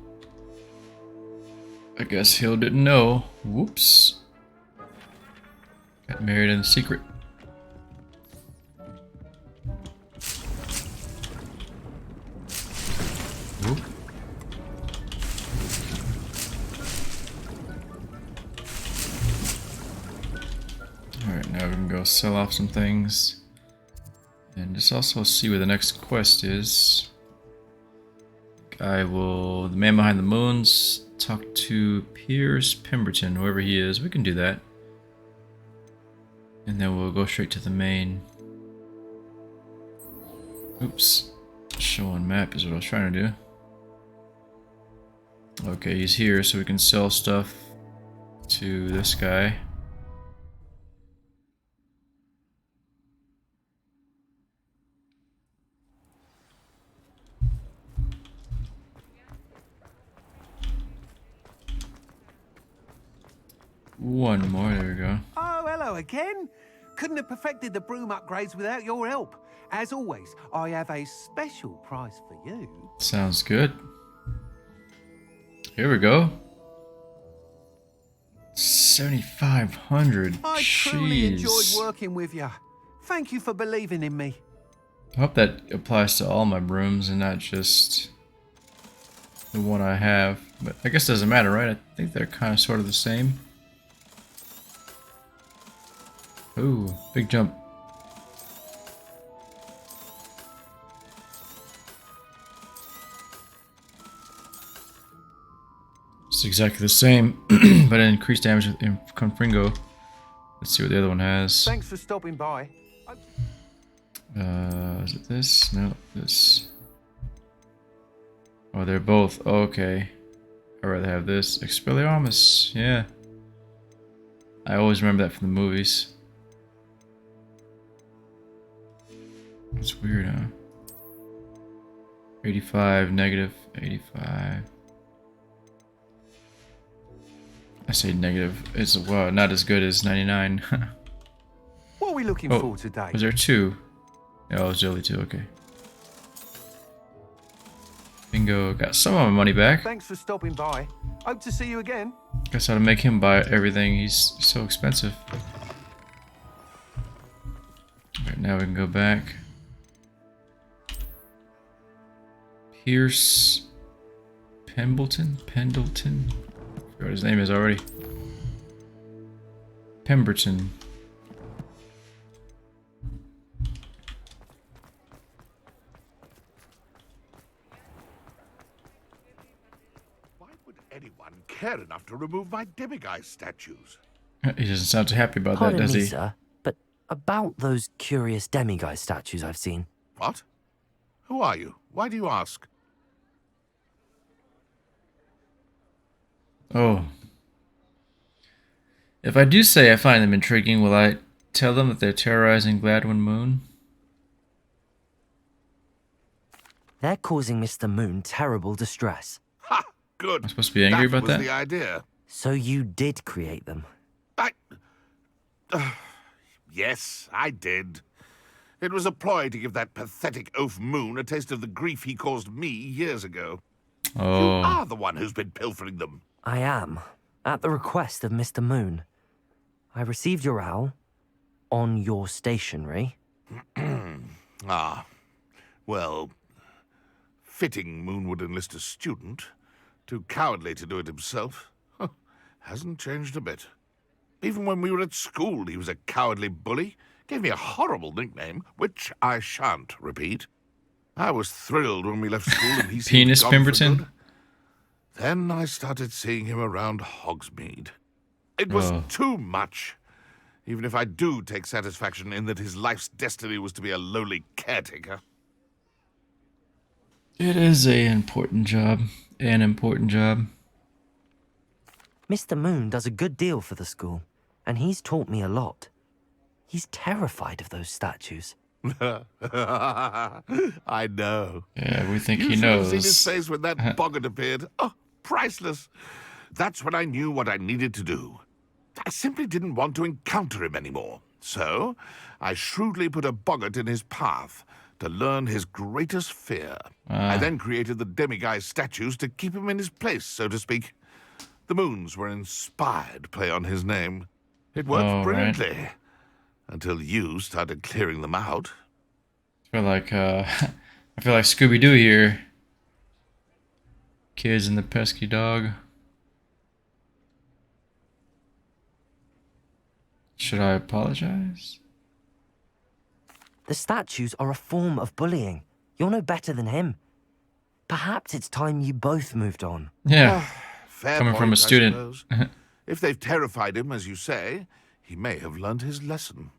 I guess Hill didn't know. Whoops. Got married in secret. Whoop. Alright, now we can go sell off some things. And just also see where the next quest is. I will... The man behind the moons... Talk to Piers Pemberton, whoever he is. We can do that. And then we'll go straight to the main. Oops. Show on map is what I was trying to do. Okay, he's here, so we can sell stuff to this guy. One more, there we go. Oh, hello again. Couldn't have perfected the broom upgrades without your help. As always, I have a special price for you. Sounds good. Here we go. 7,500. I truly enjoyed working with you. Thank you for believing in me. I hope that applies to all my brooms and not just the one I have. But I guess it doesn't matter, right? I think they're kind of sort of the same. Ooh, big jump. It's exactly the same, but increased damage in Confringo. Let's see what the other one has. Thanks for stopping by. Is it this? No, this. Oh, they're both. Oh, okay. I'd rather have this. Expelliarmus, yeah. I always remember that from the movies. It's weird, huh? 85, negative 85. I say negative. It's well, not as good as 99. What are we looking for today? Was there two? Oh, it was only two. Okay. Bingo. Got some of my money back. Thanks for stopping by. Hope to see you again. Guess I'll make him buy everything. He's so expensive. Alright, now we can go back. Pierce Pendleton? I forgot what his name is already. Pemberton. Why would anyone care enough to remove my demiguise statues? He doesn't sound too happy about Pardon that, does me, he? Sir, but about those curious demiguise statues I've seen. What? Who are you? Why do you ask? Oh. If I do say I find them intriguing, will I tell them that they're terrorizing Gladwin Moon? They're causing Mr. Moon terrible distress. Ha! Good. I'm supposed to be angry about that? That was the idea. So you did create them? Yes, I did. It was a ploy to give that pathetic oaf Moon a taste of the grief he caused me years ago. Oh. You are the one who's been pilfering them. I am, at the request of Mr. Moon. I received your owl on your stationery. Ah, well, fitting Moon would enlist a student. Too cowardly to do it himself. Huh, hasn't changed a bit. Even when we were at school, he was a cowardly bully. Gave me a horrible nickname, which I shan't repeat. I was thrilled when we left school and he seemed Penis gone for Pemberton? good. Then I started seeing him around Hogsmeade. It was too much. Even if I do take satisfaction in that his life's destiny was to be a lowly caretaker. It is an important job. An important job. Mr. Moon does a good deal for the school, and he's taught me a lot. He's terrified of those statues. I know. Yeah, we think You he should have knows. seen his face when that boggart appeared. Oh, priceless. That's when I knew what I needed to do. I simply didn't want to encounter him anymore. So, I shrewdly put a boggart in his path to learn his greatest fear. I then created the demiguise statues to keep him in his place, so to speak. The moons were an inspired play on his name. It worked brilliantly, until you started clearing them out. I feel like Scooby-Doo here. Kids and the pesky dog. Should I apologize? The statues are a form of bullying. You're no better than him. Perhaps it's time you both moved on. Yeah. Fair Coming point, from a I student. suppose. If they've terrified him, as you say, he may have learned his lesson.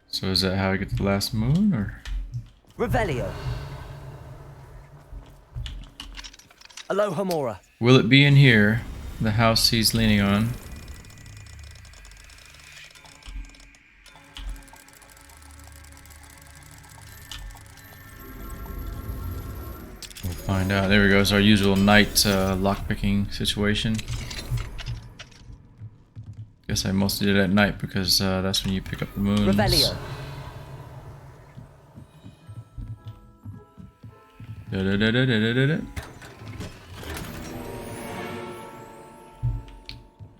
So is that how I get to the last moon, or? Revelio. Alohomora. Will it be in here? The house he's leaning on. We'll find out. There we go. It's our usual night lockpicking situation. Guess I mostly did it at night because that's when you pick up the moons. Revelio.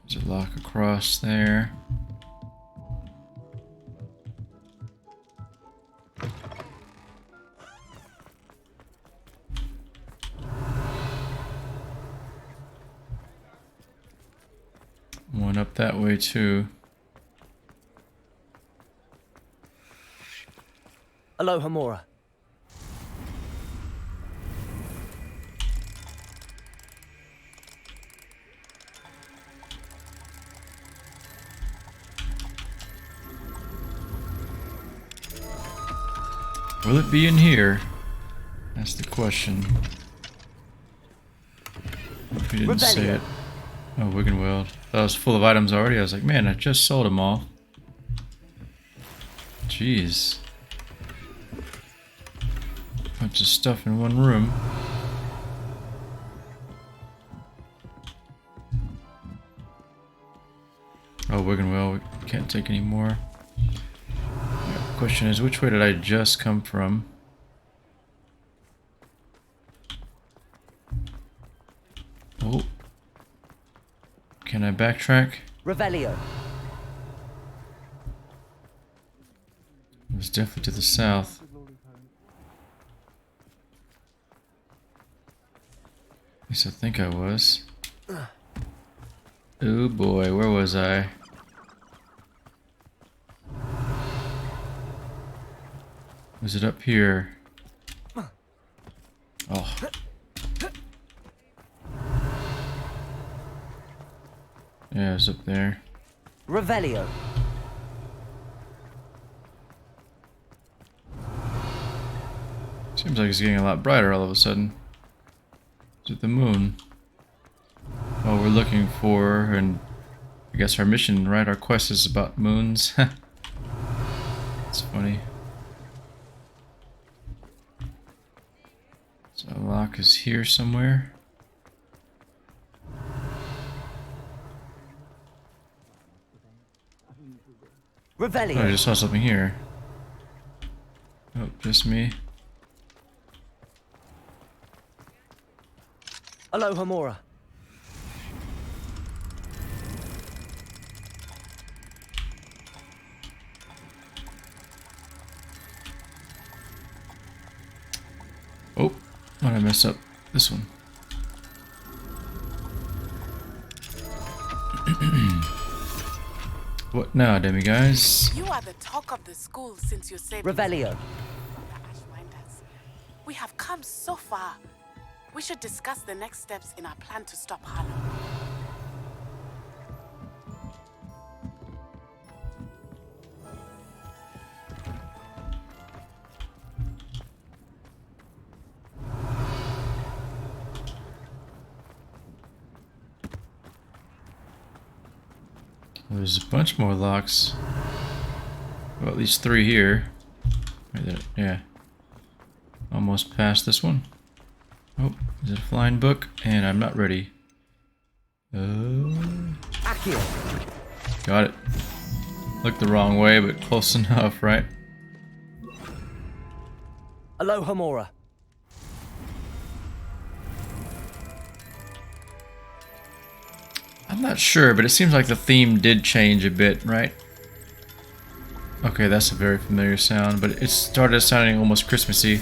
There's a lock across there. One up that way too. Alohomora. Will it be in here? That's the question. If you didn't say it. Oh, Wiggenweld. That was full of items already. I was like, man, I just sold them all. Jeez. Bunch of stuff in one room. Oh, Wiggenweld, we can't take any more. The question is, which way did I just come from? Oh. Can I backtrack? Revelio. It was definitely to the south. At least I think I was. Oh boy, where was I? Was it up here? Oh. Yeah, it's up there. Revelio. Seems like it's getting a lot brighter all of a sudden. Is it the moon? Oh, we're looking for, and I guess our mission, right? Our quest is about moons. It's funny. So a lock is here somewhere. Revelio. Oh, I just saw something here. Oh, just me. Alohomora. Oh, what did I mess up? This one. What now, demiguise? You are the talk of the school since you saved Revelio. We have come so far. We should discuss the next steps in our plan to stop Hallow. There's a bunch more locks. Well, at least 3 here. Right there. Yeah. Almost past this one. Oh, is it a flying book? And I'm not ready. Got it. Looked the wrong way, but close enough, right? Alohomora. I'm not sure, but it seems like the theme did change a bit, right? Okay, that's a very familiar sound, but it started sounding almost Christmassy.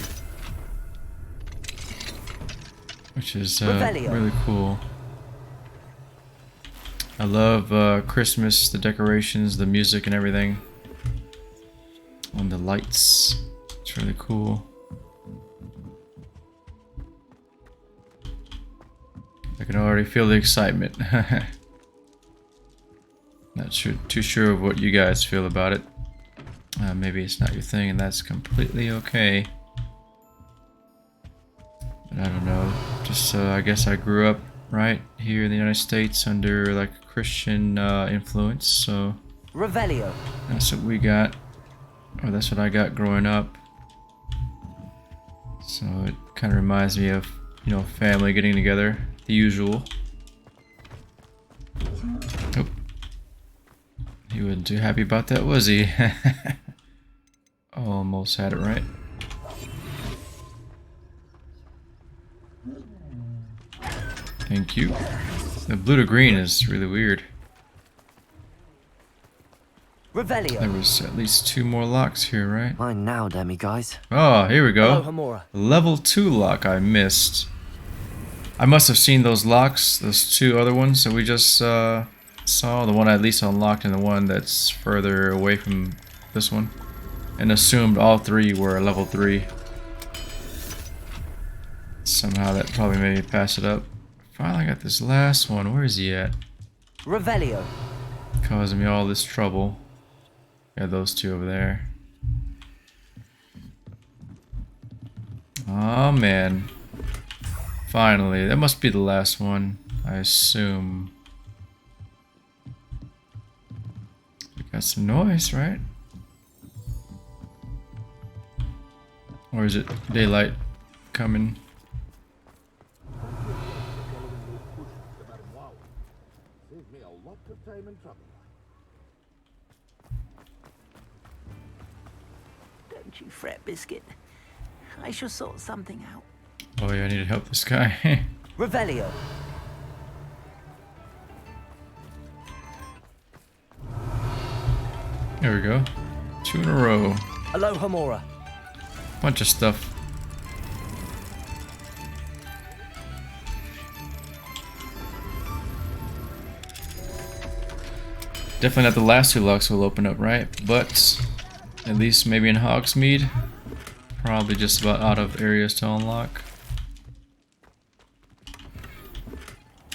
Which is really cool. I love Christmas, the decorations, the music and everything. And the lights. It's really cool. I can already feel the excitement. Not too sure of what you guys feel about it. Maybe it's not your thing, and that's completely okay. But I don't know. Just I guess I grew up right here in the United States under like Christian influence, so Revelio. That's what we got. Or that's what I got growing up. So it kind of reminds me of, you know, family getting together, the usual. Oh. He wasn't too happy about that, was he? Almost had it right. Thank you. The blue to green is really weird. Revelio. There was at least 2 more locks here, right? Mine now, demi guys. Oh, here we go. Alohomora. Level 2 lock I missed. I must have seen those locks, those 2 other ones that we just saw. The one I at least unlocked and the one that's further away from this one. And assumed all 3 were level 3. Somehow that probably made me pass it up. Finally got this last one. Where is he at? Revelio. Causing me all this trouble. Got those 2 over there. Oh man. Finally. That must be the last one, I assume. We got some noise, right? Or is it daylight coming? Don't you fret, Biscuit. I shall sort something out. Oh yeah, I need to help this guy. Revelio. There we go. 2 in a row. Alohomora. Bunch of stuff. Definitely not the last 2 locks will open up, right? But at least maybe in Hogsmeade. Probably just about out of areas to unlock.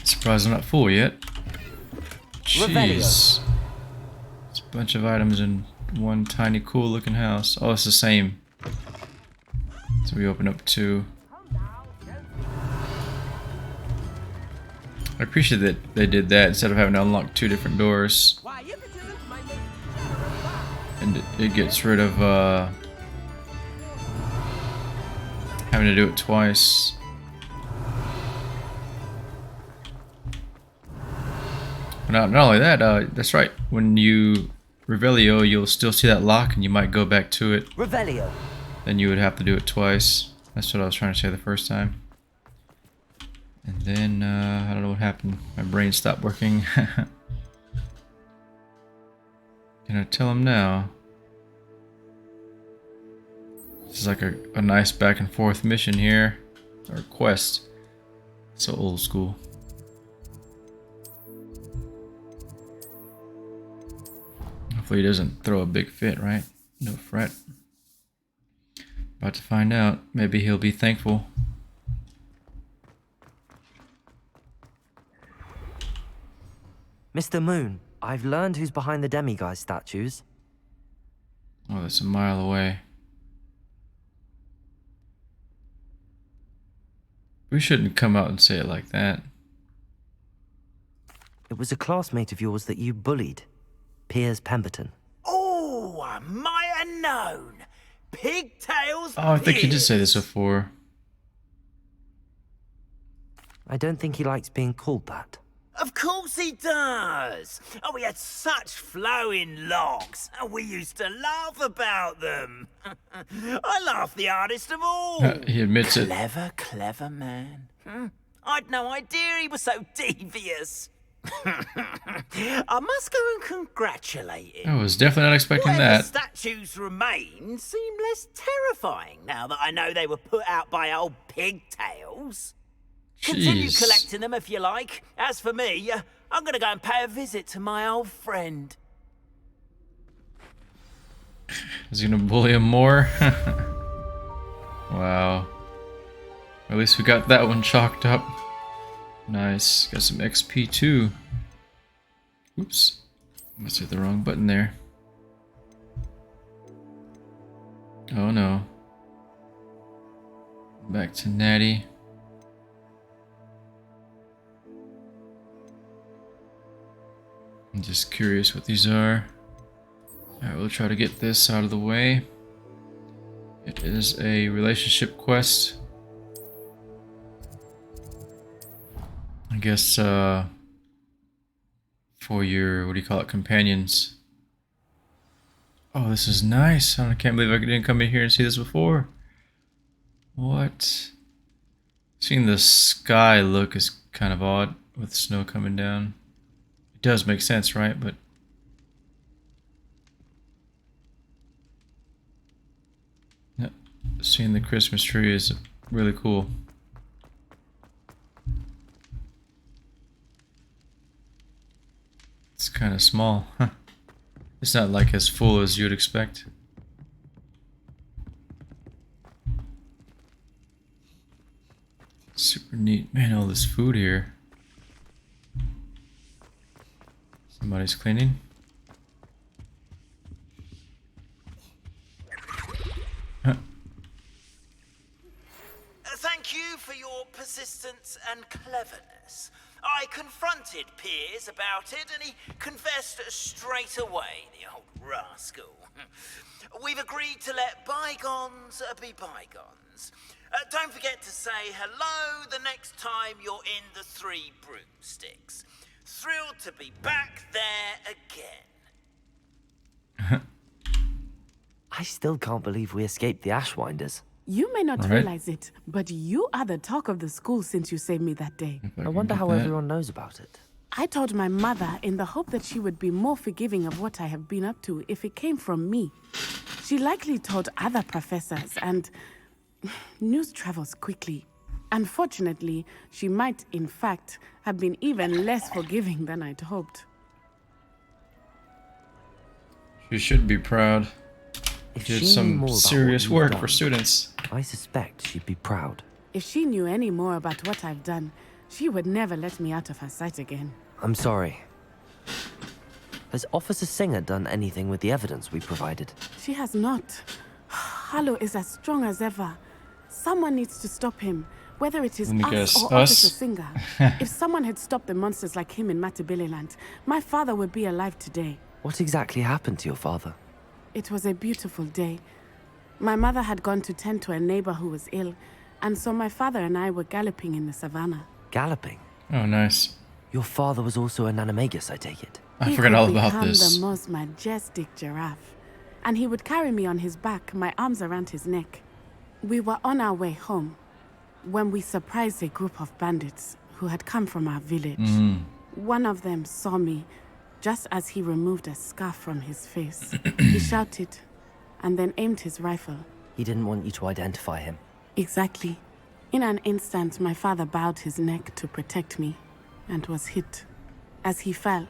Surprised I'm not full yet. Jeez. It's a bunch of items in one tiny cool looking house. Oh, it's the same. So we open up 2. I appreciate that they did that instead of having to unlock 2 different doors. And it gets rid of having to do it twice. Not only that, that's right. When you Revelio, you'll still see that lock and you might go back to it. Revelio. Then you would have to do it twice. That's what I was trying to say the first time. And then, I don't know what happened. My brain stopped working. Can I tell him now? This is like a nice back and forth mission here. Or quest. So old school. Hopefully he doesn't throw a big fit, right? No fret. About to find out. Maybe he'll be thankful. Mr. Moon, I've learned who's behind the demiguise statues. Oh, that's a mile away. We shouldn't come out and say it like that. It was a classmate of yours that you bullied, Piers Pemberton. Oh, I might have known. Pigtails. Oh, I think you did say this before. I don't think he likes being called that. Of course he does. Oh, we had such flowing locks, and we used to laugh about them. I laugh the hardest of all. He admits it. Clever man. I'd no idea he was so devious. I must go and congratulate him. I was definitely not expecting that. The statue's remains seem less terrifying now that I know they were put out by old pigtails. Continue collecting them if you like. As for me, I'm going to go and pay a visit to my old friend. Is he going to bully him more? Wow. At least we got that one chalked up. Nice. Got some XP too. Oops. Must hit the wrong button there. Oh no. Back to Natty. I'm just curious what these are. Alright, we'll try to get this out of the way. It is a relationship quest. I guess, for your, what do you call it, companions. Oh, this is nice. I can't believe I didn't come in here and see this before. What? Seeing the sky look is kind of odd with snow coming down. It does make sense, right? But yeah, seeing the Christmas tree is really cool. It's kind of small. It's not like as full as you'd expect. Super neat. Man, all this food here. Somebody's cleaning. Huh. Thank you for your persistence and cleverness. I confronted Piers about it, and he confessed straight away, the old rascal. We've agreed to let bygones be bygones. Don't forget to say hello the next time you're in the Three Broomsticks. Thrilled to be back there again. I still can't believe we escaped the Ashwinders. You may not realize it, but you are the talk of the school since you saved me that day. I wonder how everyone knows about it. I told my mother in the hope that she would be more forgiving of what I have been up to if it came from me. She likely told other professors, and news travels quickly. Unfortunately, she might, in fact, have been even less forgiving than I'd hoped. She should be proud. If Did she some knew more about serious what you've work for done, students. I suspect she'd be proud. If she knew any more about what I've done, she would never let me out of her sight again. I'm sorry. Has Officer Singer done anything with the evidence we provided? She has not. Hallow is as strong as ever. Someone needs to stop him, whether it is us or Officer Singer. If someone had stopped the monsters like him in Matabeleland, my father would be alive today. What exactly happened to your father? It was a beautiful day. My mother had gone to tend to a neighbor who was ill, and so my father and I were galloping in the savannah. Galloping? Oh, nice. Your father was also an animagus, I take it. I forgot all about He this. the most majestic giraffe, and he would carry me on his back, my arms around his neck. We were on our way home when we surprised a group of bandits who had come from our village. One of them saw me just as he removed a scarf from his face. He shouted and then aimed his rifle. He didn't want you to identify him. Exactly. In an instant, my father bowed his neck to protect me and was hit. As he fell,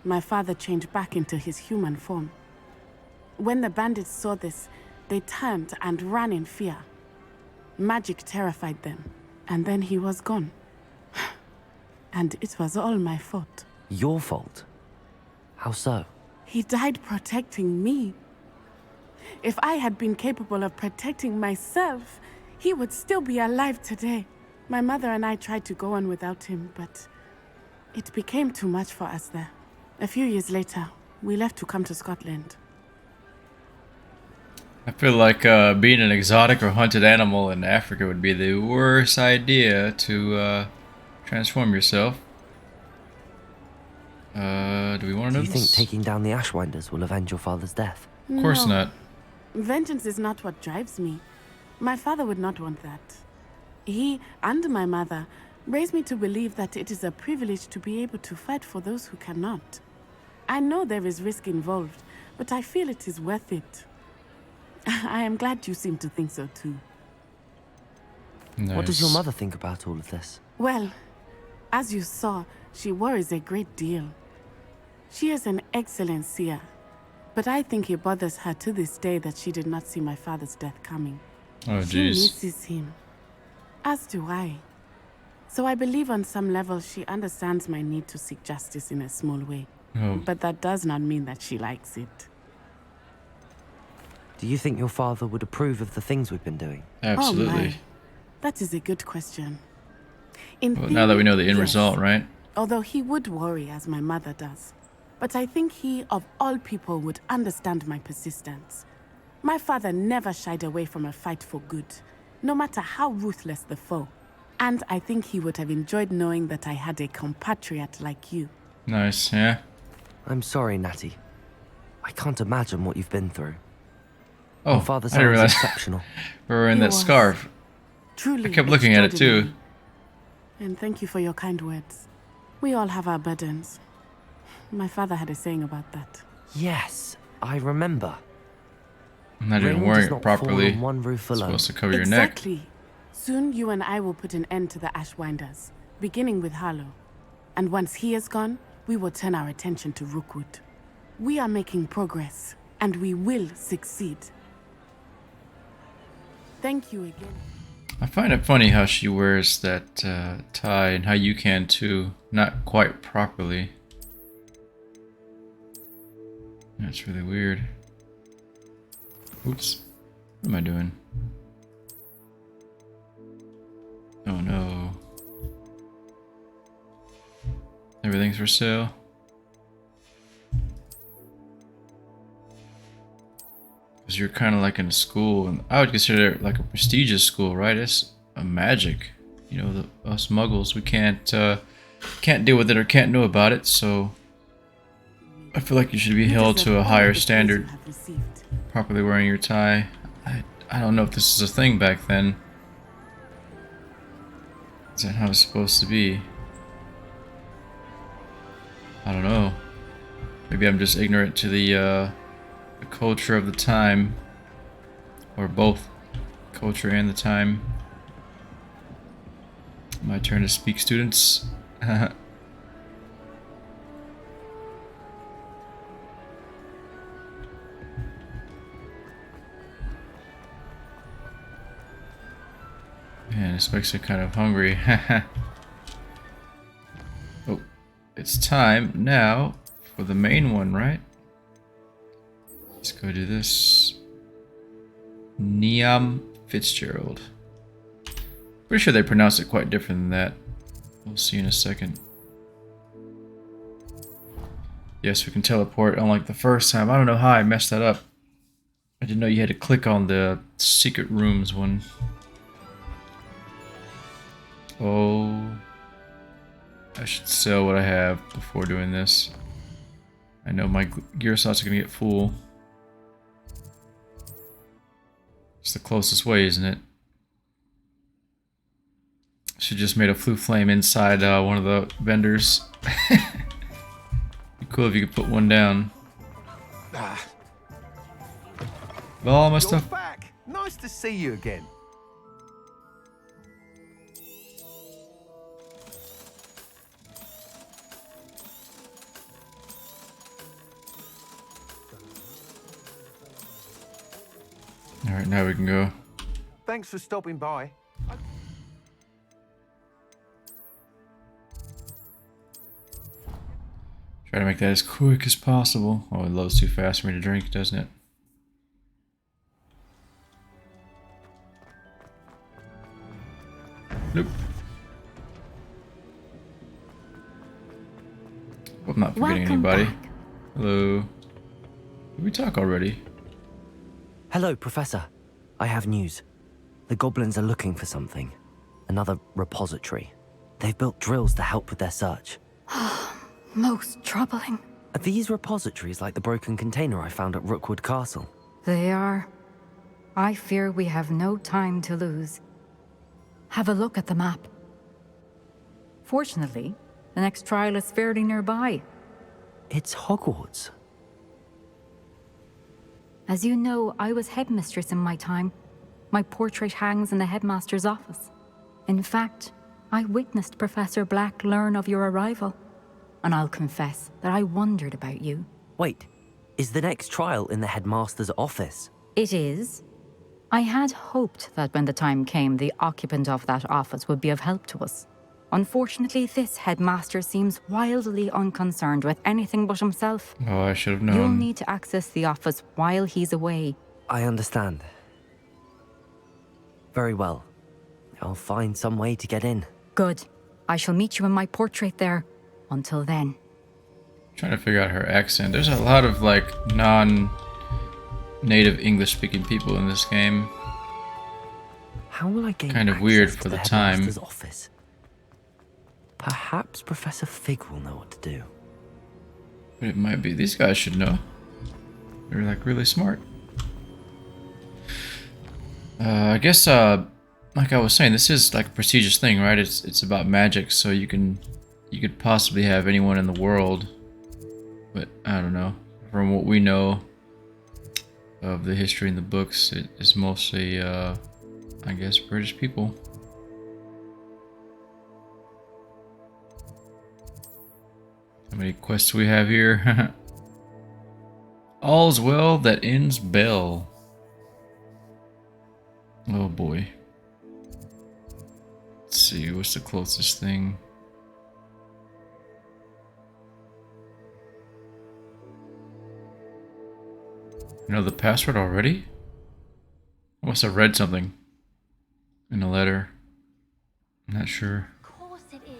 my father changed back into his human form. When the bandits saw this, they turned and ran in fear. Magic terrified them, and then he was gone. And it was all my fault. Your fault? How so? He died protecting me. If I had been capable of protecting myself, he would still be alive today. My mother and I tried to go on without him, but it became too much for us there. A few years later, we left to come to Scotland. I feel like being an exotic or hunted animal in Africa would be the worst idea to Transform yourself. Do we want to know Do you think this? taking down the Ashwinders will avenge your father's death? Of course No. not. Vengeance is not what drives me. My father would not want that. He and my mother raised me to believe that it is a privilege to be able to fight for those who cannot. I know there is risk involved, but I feel it is worth it. I am glad you seem to think so too. Nice. What does your mother think about all of this? Well, as you saw, she worries a great deal. She is an excellent seer, but I think it bothers her to this day that she did not see my father's death coming. Oh, She jeez. misses him, as do I. So I believe on some level she understands my need to seek justice in a small way. Oh. But that does not mean that she likes it. Do you think your father would approve of the things we've been doing? Absolutely. Oh my. That is a good question. In Well, now that we know the end yes. result, right? Although he would worry, as my mother does. But I think he, of all people, would understand my persistence. My father never shied away from a fight for good, no matter how ruthless the foe. And I think he would have enjoyed knowing that I had a compatriot like you. Nice, yeah. I'm sorry, Natty. I can't imagine what you've been through. Oh, Your father I didn't sounds realize exceptional. we were wearing He that was. scarf. Truly I kept looking at it too. extraordinary. And thank you for your kind words. We all have our burdens. My father had a saying about that. Yes, I remember. Not even Rain wearing does it not fall properly. on one roof It's alone. supposed to cover your neck. Exactly. Soon you and I will put an end to the Ashwinders, beginning with Hallow. And once he is gone, we will turn our attention to Rookwood. We are making progress, and we will succeed. Thank you again. I find it funny how she wears that tie and how you can too. Not quite properly. That's really weird. Oops. What am I doing? Oh no. Everything's for sale. Because you're kind of like in a school, and I would consider it like a prestigious school, right? It's a magic. You know, us muggles, we can't deal with it or can't know about it, so I feel like you should be held to a higher standard. Properly wearing your tie. I don't know if this is a thing back then. Is that how it's supposed to be? I don't know. Maybe I'm just ignorant to the culture of the time. Or both. Culture and the time. My turn to speak, students. Man, this makes me kind of hungry. Oh, it's time now for the main one, right? Let's go do this. Niam Fitzgerald. Pretty sure they pronounce it quite different than that. We'll see in a second. Yes, we can teleport unlike the first time. I don't know how I messed that up. I didn't know you had to click on the secret rooms one. Oh, I should sell what I have before doing this. I know my gear slots are gonna get full. It's the closest way, isn't it? Should just made a flue flame inside one of the vendors. Be cool if you could put one down. All my stuff. Back. Nice to see you again. Alright, now we can go. Thanks for stopping by. Try to make that as quick as possible. Oh, it loads too fast for me to drink, doesn't it? Nope. Hope I'm not forgetting Welcome anybody. back. Hello. Did we talk already? Hello, Professor. I have news. The goblins are looking for something. Another repository. They've built drills to help with their search. Most troubling. Are these repositories like the broken container I found at Rookwood Castle? They are. I fear we have no time to lose. Have a look at the map. Fortunately, the next trial is fairly nearby. It's Hogwarts. As you know, I was headmistress in my time. My portrait hangs in the headmaster's office. In fact, I witnessed Professor Black learn of your arrival. And I'll confess that I wondered about you. Wait, is the next trial in the headmaster's office? It is. I had hoped that when the time came, the occupant of that office would be of help to us. Unfortunately, this headmaster seems wildly unconcerned with anything but himself. Oh, I should have known. You'll need to access the office while he's away. I understand. Very well. I'll find some way to get in. Good. I shall meet you in my portrait there. Until then. Trying to figure out her accent. There's a lot of like non-native English speaking people in this game. How will I gain kind of weird for the time. Office? Perhaps Professor Fig will know what to do. But it might be. These guys should know. They're like really smart. I guess like I was saying, this is like a prestigious thing, right? It's about magic, so you could possibly have anyone in the world, but I don't know. From what we know of the history in the books, it is mostly, I guess, British people. How many quests we have here? All's well that ends bell. Oh boy. Let's see, what's the closest thing? You know the password already? I must have read something in a letter. I'm not sure. Of course it is.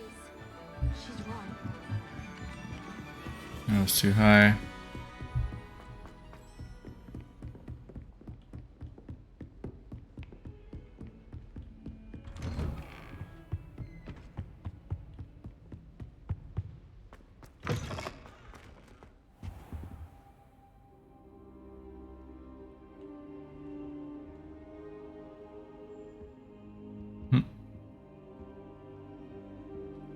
She's right. That was too high.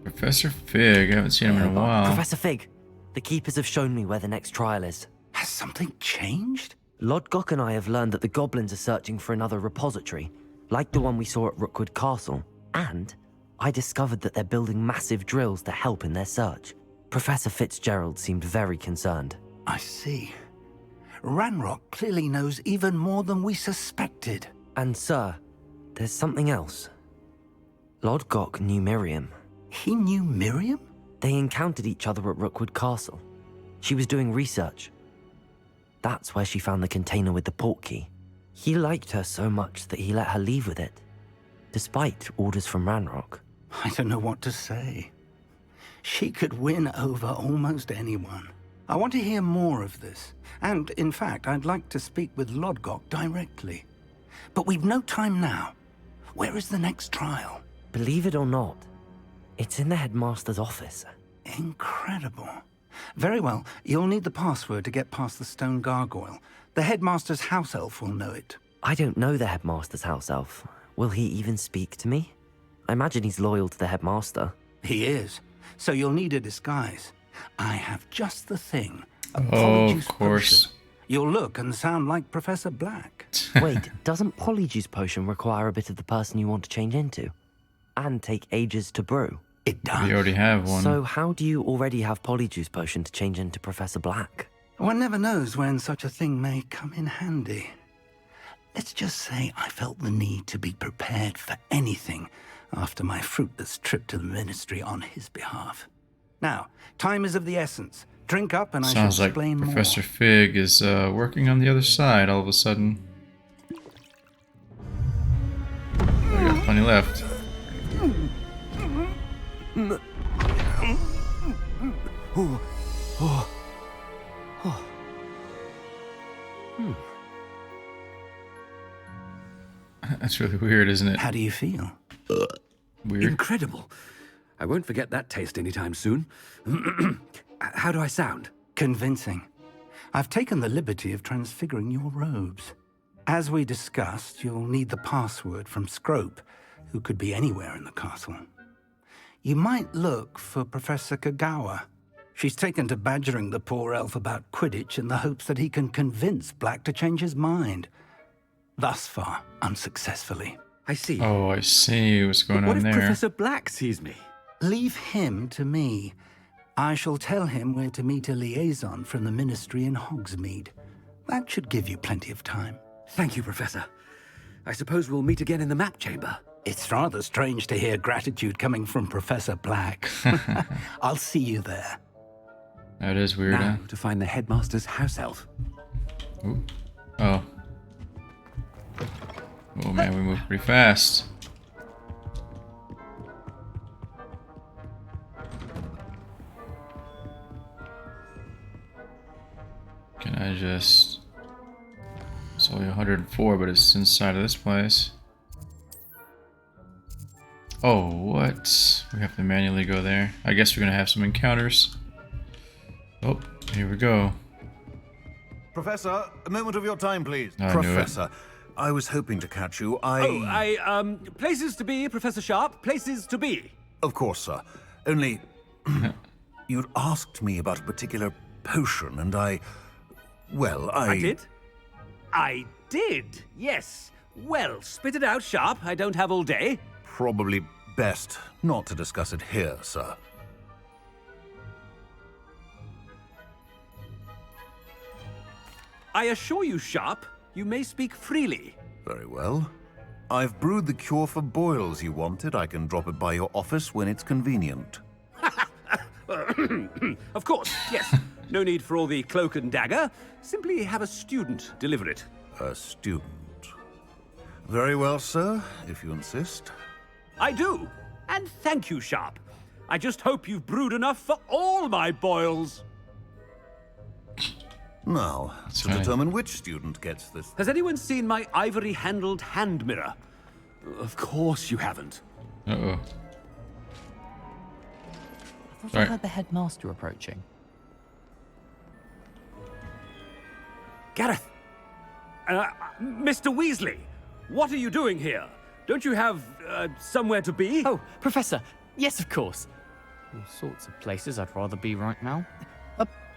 Professor Fig, I haven't seen him in a while. Professor Fig, the keepers have shown me where the next trial is. Has something changed? Lodgok and I have learned that the goblins are searching for another repository, like the one we saw at Rookwood Castle. And I discovered that they're building massive drills to help in their search. Professor Fitzgerald seemed very concerned. I see. Ranrock clearly knows even more than we suspected. And sir, there's something else. Lodgok knew Miriam. He knew Miriam? They encountered each other at Rookwood Castle. She was doing research. That's where she found the container with the portkey. He liked her so much that he let her leave with it, despite orders from Ranrock. I don't know what to say. She could win over almost anyone. I want to hear more of this. And, in fact, I'd like to speak with Lodgok directly. But we've no time now. Where is the next trial? Believe it or not, it's in the headmaster's office. Incredible. Very well. You'll need the password to get past the stone gargoyle. The headmaster's house elf will know it. I don't know the headmaster's house elf. Will he even speak to me? I imagine he's loyal to the headmaster. He is. So you'll need a disguise. I have just the thing. Oh, of course. Potion. You'll look and sound like Professor Black. Wait, doesn't Polyjuice Potion require a bit of the person you want to change into? And take ages to brew? It does. We already have one. So how do you already have Polyjuice Potion to change into Professor Black? One never knows when such a thing may come in handy. Let's just say I felt the need to be prepared for anything after my fruitless trip to the ministry on his behalf. Now, time is of the essence. Drink up and I shall explain more. Sounds like Professor Fig is working on the other side all of a sudden. We got plenty left. That's really weird, isn't it? How do you feel? Weird. Incredible. I won't forget that taste anytime soon. How do I sound? Convincing. I've taken the liberty of transfiguring your robes. As we discussed, you'll need the password from Scrope, who could be anywhere in the castle. You might look for Professor Kagawa. She's taken to badgering the poor elf about Quidditch in the hopes that he can convince Black to change his mind. Thus far, unsuccessfully. I see. Oh, I see what's going on there. What if Professor Black sees me? Leave him to me. I shall tell him where to meet a liaison from the Ministry in Hogsmeade. That should give you plenty of time. Thank you, Professor. I suppose we'll meet again in the map chamber. It's rather strange to hear gratitude coming from Professor Black. I'll see you there. That is weird, now, huh? to find the headmaster's house elf. Ooh. Oh. Oh man, we move pretty fast. Can I just... It's only 104, but it's inside of this place. Oh, what? We have to manually go there. I guess we're gonna have some encounters. Oh, here we go. Professor, a moment of your time, please. Professor, I was hoping to catch you. Places to be, Professor Sharp. Places to be. Of course, sir. Only... you'd asked me about a particular potion, and I did? I did, yes. Well, spit it out, Sharp. I don't have all day. Probably best not to discuss it here, sir. I assure you, Sharp, you may speak freely. Very well. I've brewed the cure for boils you wanted. I can drop it by your office when it's convenient. Of course, yes. No need for all the cloak and dagger. Simply have a student deliver it. A student? Very well, sir, if you insist. I do. And thank you, Sharp. I just hope you've brewed enough for all my boils. Now, to determine which student gets this... Has anyone seen my ivory-handled hand mirror? Of course you haven't. Uh-oh. I thought I heard the headmaster approaching. Gareth! Mr. Weasley! What are you doing here? Don't you have, somewhere to be? Oh, Professor! Yes, of course. All sorts of places I'd rather be right now.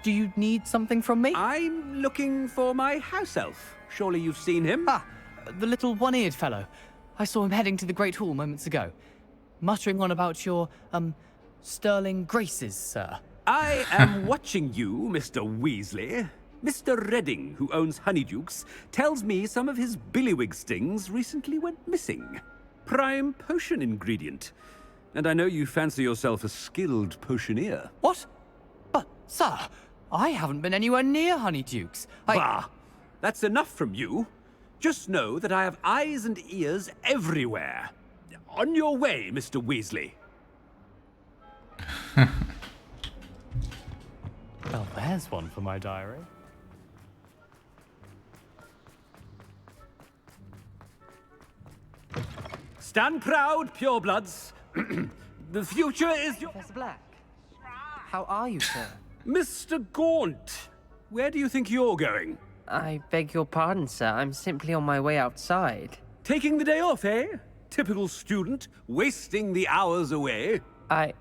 Do you need something from me? I'm looking for my house elf. Surely you've seen him? Ah, the little one-eared fellow. I saw him heading to the Great Hall moments ago. Muttering on about your, sterling graces, sir. I am watching you, Mr. Weasley. Mr. Redding, who owns Honeydukes, tells me some of his billywig stings recently went missing. Prime potion ingredient. And I know you fancy yourself a skilled potioneer. What? But, sir, I haven't been anywhere near Honeydukes. Bah! That's enough from you. Just know that I have eyes and ears everywhere. On your way, Mr. Weasley. Well, there's one for my diary. Stand proud, purebloods. The future is your... Professor Black, how are you, sir? Mr. Gaunt, where do you think you're going? I beg your pardon, sir. I'm simply on my way outside. Taking the day off, eh? Typical student, wasting the hours away. I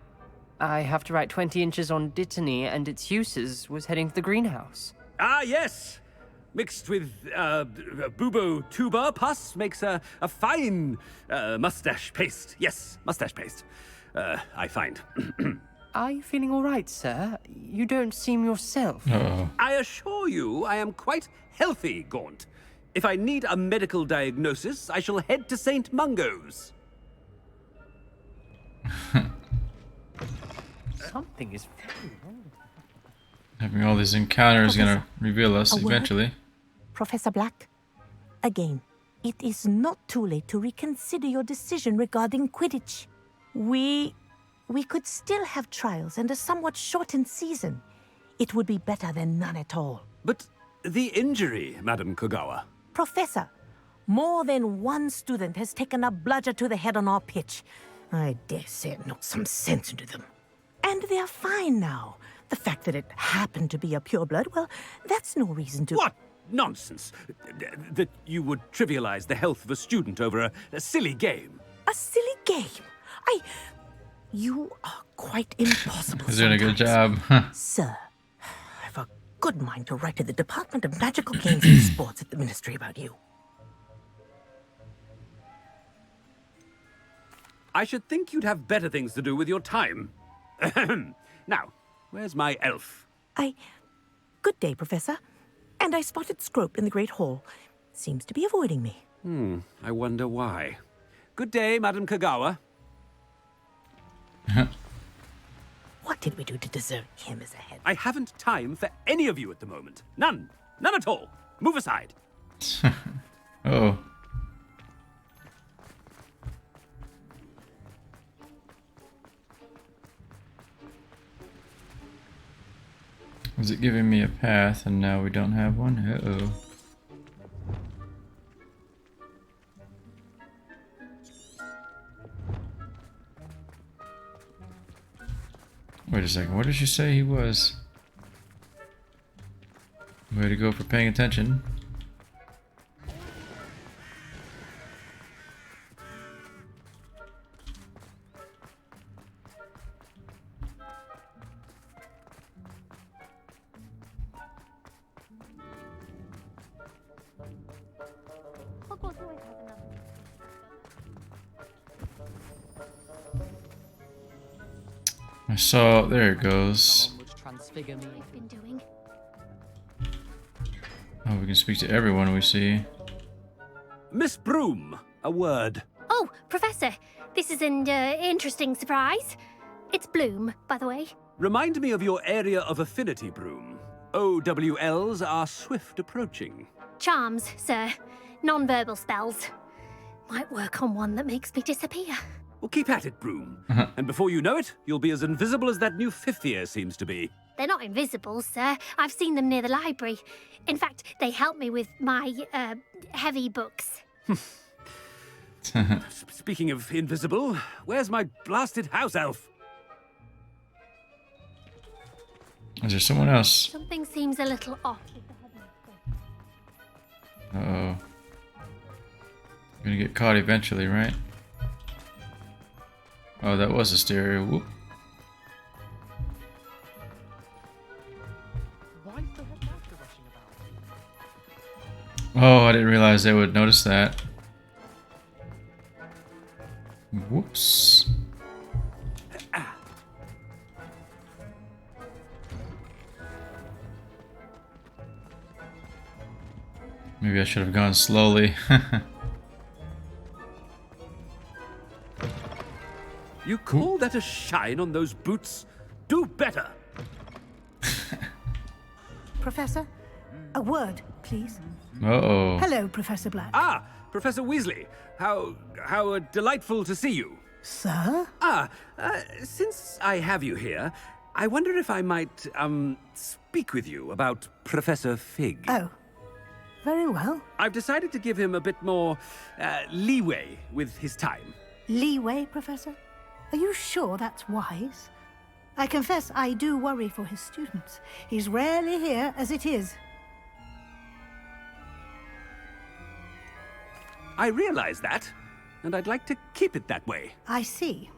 have to write 20 inches on Dittany and its uses. Was heading to the greenhouse. Ah, yes. Mixed with bubo tuber pus makes a fine mustache paste. Yes, mustache paste. I find. Are you feeling all right, sir? You don't seem yourself. I assure you I am quite healthy, Gaunt. If I need a medical diagnosis, I shall head to St. Mungo's. Something is very wrong. Having all these encounters is gonna reveal us eventually. Professor Black, again, it is not too late to reconsider your decision regarding Quidditch. We could still have trials and a somewhat shortened season. It would be better than none at all. But the injury, Madam Kagawa. Professor, more than one student has taken a bludger to the head on our pitch. I dare say it knocked some sense into them. And they're fine now. The fact that it happened to be a pureblood, well, that's no reason to... What nonsense! That you would trivialize the health of a student over a silly game. A silly game? You are quite impossible. He's doing a good job. Sir, I've a good mind to write to the Department of Magical Games and Sports at the Ministry about you. I should think you'd have better things to do with your time. Now, where's my elf? Good day, Professor. And I spotted Scrope in the Great Hall. Seems to be avoiding me. I wonder why. Good day, Madam Kagawa. What did we do to deserve him as a head? I haven't time for any of you at the moment. None. None at all. Move aside. Oh. Is it giving me a path and now we don't have one? Uh-oh. Wait a second, what did you say he was? Way to go for paying attention. I saw, there it goes. Oh, we can speak to everyone we see. Miss Broom, a word. Oh, Professor, this is an interesting surprise. It's Bloom, by the way. Remind me of your area of affinity, Broom. OWLs are swift approaching. Charms, sir. Non-verbal spells. Might work on one that makes me disappear. Well, keep at it, Broom. And before you know it, you'll be as invisible as that new fifth year seems to be. They're not invisible, sir. I've seen them near the library. In fact, they help me with my, heavy books. Speaking of invisible, where's my blasted house elf? Is there someone else? Something seems a little off with the headmaster. Uh-oh. Gonna get caught eventually, right? Oh, that was a stereo. Whoop. Oh, I didn't realize they would notice that. Whoops. Maybe I should have gone slowly. You call that a shine on those boots? Do better! Professor, a word, please. Uh-oh. Hello, Professor Black. Ah, Professor Weasley. How delightful to see you. Sir? Since I have you here, I wonder if I might, speak with you about Professor Fig. Oh, very well. I've decided to give him a bit more, leeway with his time. Leeway, Professor? Are you sure that's wise? I confess I do worry for his students. He's rarely here as it is. I realize that, and I'd like to keep it that way. I see.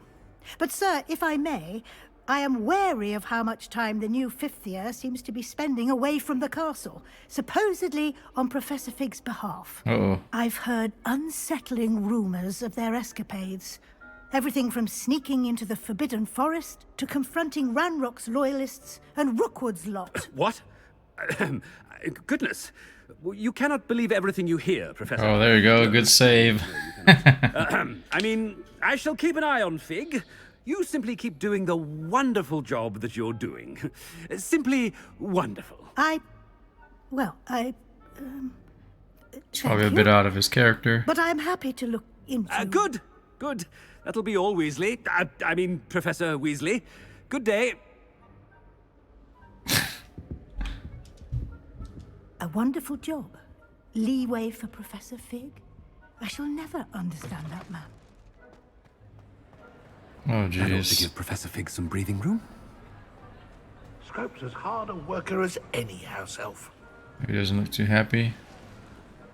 But, sir, if I may, I am wary of how much time the new fifth year seems to be spending away from the castle, supposedly on Professor Fig's behalf. Uh-oh. I've heard unsettling rumors of their escapades. Everything from sneaking into the Forbidden Forest to confronting Ranrock's loyalists and Rookwood's lot. What? Goodness. You cannot believe everything you hear, Professor. Oh, there you go. Good save. I mean, I shall keep an eye on Fig. You simply keep doing the wonderful job that you're doing. Simply wonderful. It's probably a bit out of his character. But I'm happy to look into... Good. That'll be all, Weasley. I mean, Professor Weasley. Good day. A wonderful job. Leeway for Professor Fig. I shall never understand that man. Oh, That ought to jeez. give Professor Fig some breathing room. Scrope's as hard a worker as any house elf. He doesn't look too happy.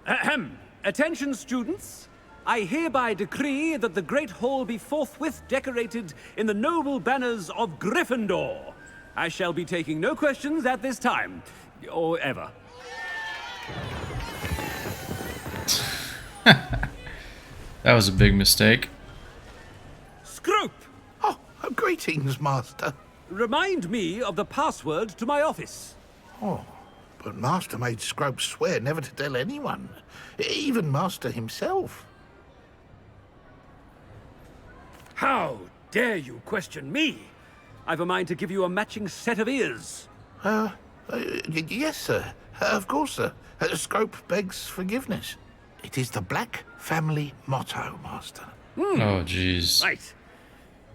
Ahem. Attention, students. I hereby decree that the Great Hall be forthwith decorated in the noble banners of Gryffindor. I shall be taking no questions at this time, or ever. That was a big mistake. Scrope! Oh, greetings, Master. Remind me of the password to my office. Oh, but Master made Scrope swear never to tell anyone, even Master himself. How dare you question me? I've a mind to give you a matching set of ears. Yes, sir. Of course, sir. Scrope begs forgiveness. It is the Black family motto, Master. Oh, jeez. Right.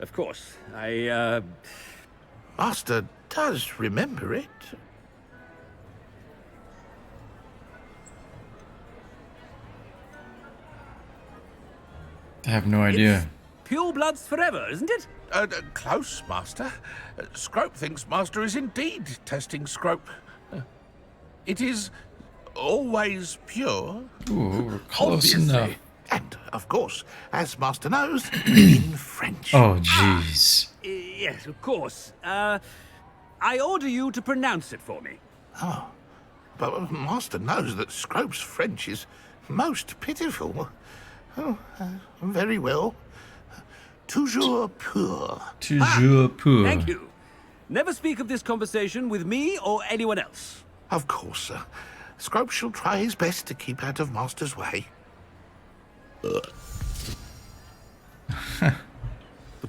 Of course. Master does remember it. I have no idea. Pure bloods forever, isn't it? Close, Master. Scrope thinks Master is indeed testing Scrope. It is always pure. Ooh, we're close Obviously. enough. And, of course, as Master knows, in French. Oh, jeez. Yes, of course. I order you to pronounce it for me. Oh, but Master knows that Scrope's French is most pitiful. Oh, very well. Toujours pur. Toujours pur. Thank you. Never speak of this conversation with me or anyone else. Of course, sir. Scrope shall try his best to keep out of Master's way. The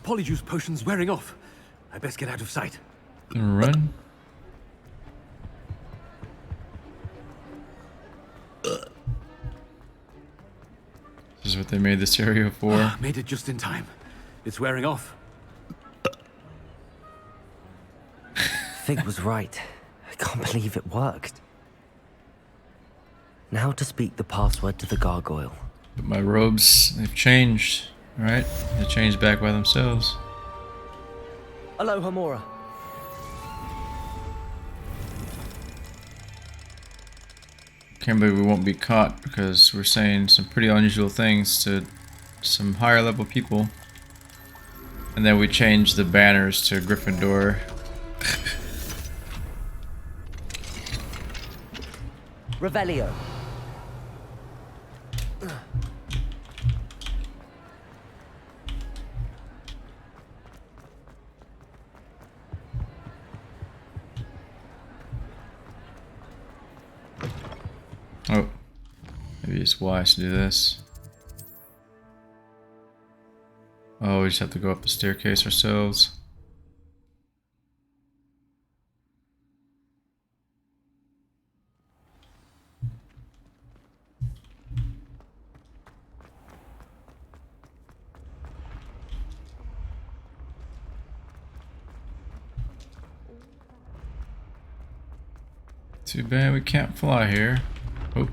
polyjuice potion's wearing off. I best get out of sight. Run. This is what they made this area for. Made it just in time. It's wearing off. Fig was right. I can't believe it worked. Now to speak the password to the gargoyle. But my robes, they've changed, right? They changed back by themselves. Alohomora. Can't believe we won't be caught because we're saying some pretty unusual things to some higher level people. And then we changed the banners to Gryffindor. Revelio. Oh, maybe it's wise to do this. Oh, we just have to go up the staircase ourselves. Too bad we can't fly here. Oh.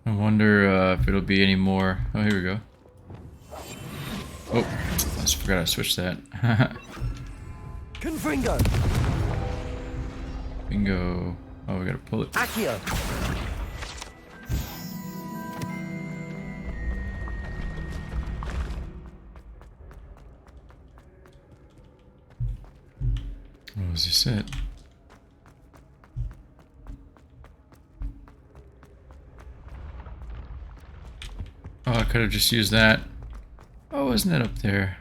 I wonder if it'll be any more. Oh, here we go. Oh, I just forgot I switched that. Confringo. Bingo. Oh, we gotta pull it. Accio. What was this it? Oh, I could have just used that. Oh, isn't it up there?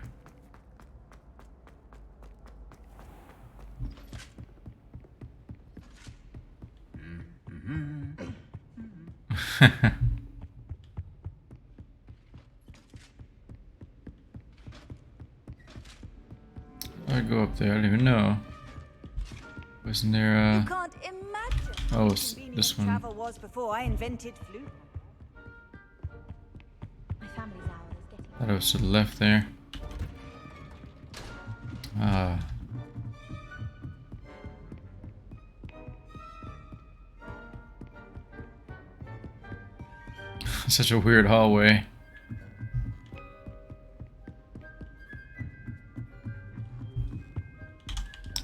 I go up there, I don't even know. Wasn't there You can't imagine Oh, it's this one. Travel was before I invented flute. Thought it was to the left there. Ah. Such a weird hallway.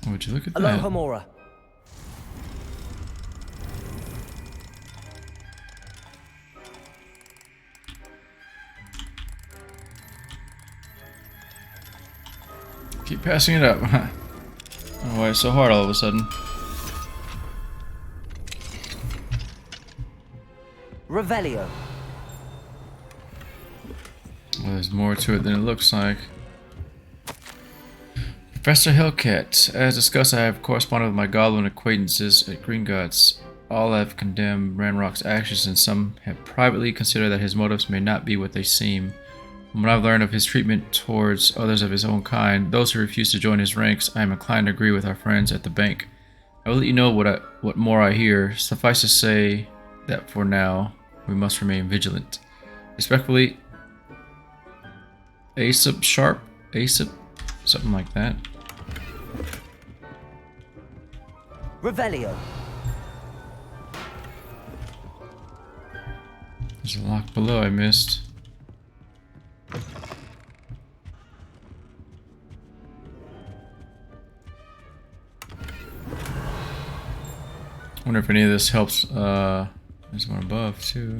Would you look at that? Alohomora. Keep passing it up. I don't know why it's so hard all of a sudden. Revelio. Well, there's more to it than it looks like. Professor Hellcat. As discussed, I have corresponded with my goblin acquaintances at Gringotts. All have condemned Ranrock's actions, and some have privately considered that his motives may not be what they seem. From what I've learned of his treatment towards others of his own kind, those who refuse to join his ranks, I am inclined to agree with our friends at the bank. I will let you know what more I hear. Suffice to say that for now, we must remain vigilant. Respectfully, Aesop Sharp? Aesop? Something like that. Revelio. There's a lock below I missed. I wonder if any of this helps. There's one above too.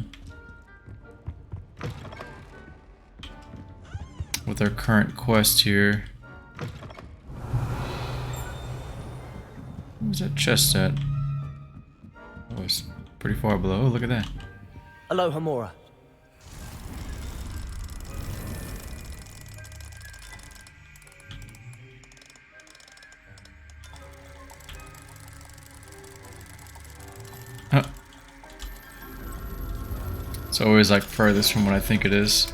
With our current quest here. Where's that chest at? Oh, it's pretty far below. Oh, look at that. Alohomora. Huh. It's always like furthest from what I think it is.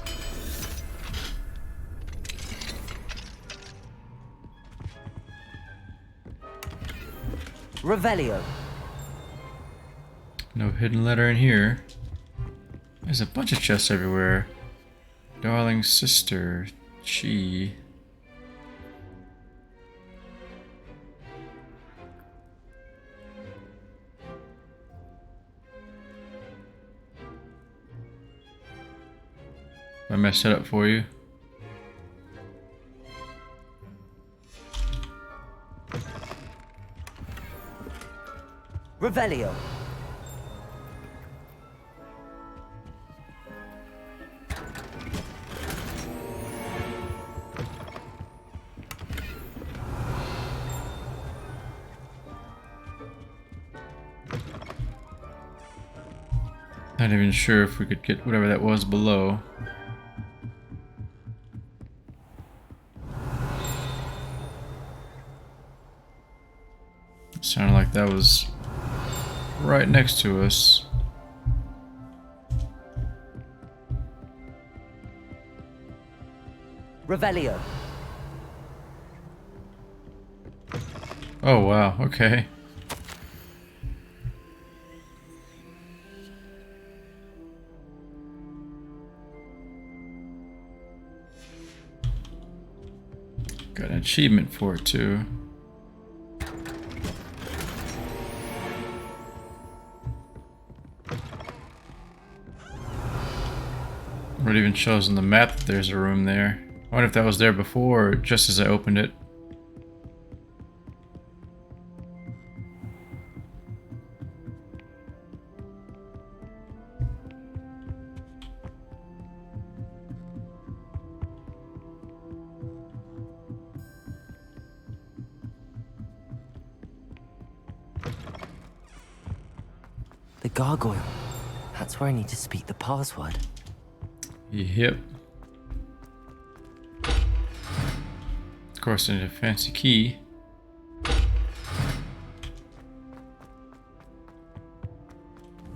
Revelio. No hidden letter in here. There's a bunch of chests everywhere. Darling sister, she. I messed it up for you. Revelio. Not even sure if we could get whatever that was below. Sounded like that was right next to us. Revelio. Oh wow, okay. Got an achievement for it too. It even shows on the map that there's a room there. I wonder if that was there before or just as I opened it. The gargoyle. That's where I need to speak the password. Yep. Of course, I need a fancy key.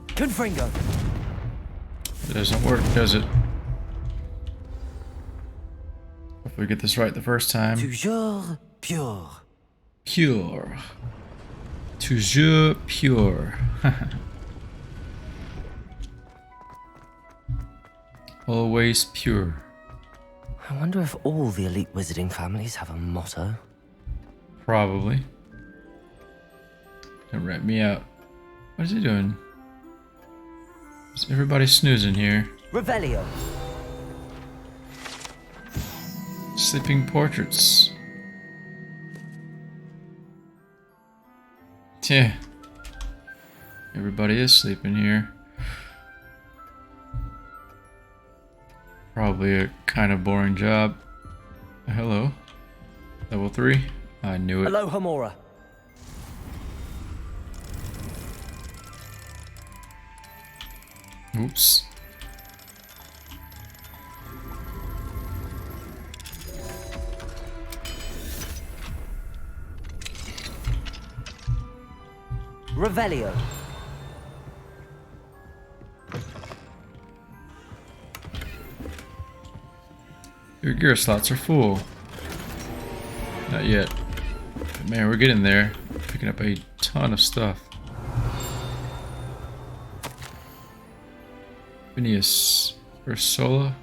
Confringo. It doesn't work, does it? Hopefully we get this right the first time. Toujours pure. Pure. Toujours pure. Always pure. I wonder if all the elite wizarding families have a motto. Probably. Don't rat me out. What is he doing? Is everybody snoozing here? Revelio. Sleeping portraits. Yeah. Everybody is sleeping here. Probably a kind of boring job. Hello. Level 3. I knew it. Alohomora. Oops. Revelio. Your gear slots are full. Not yet. But man, we're getting there. Picking up a ton of stuff. Phineas. Ursula?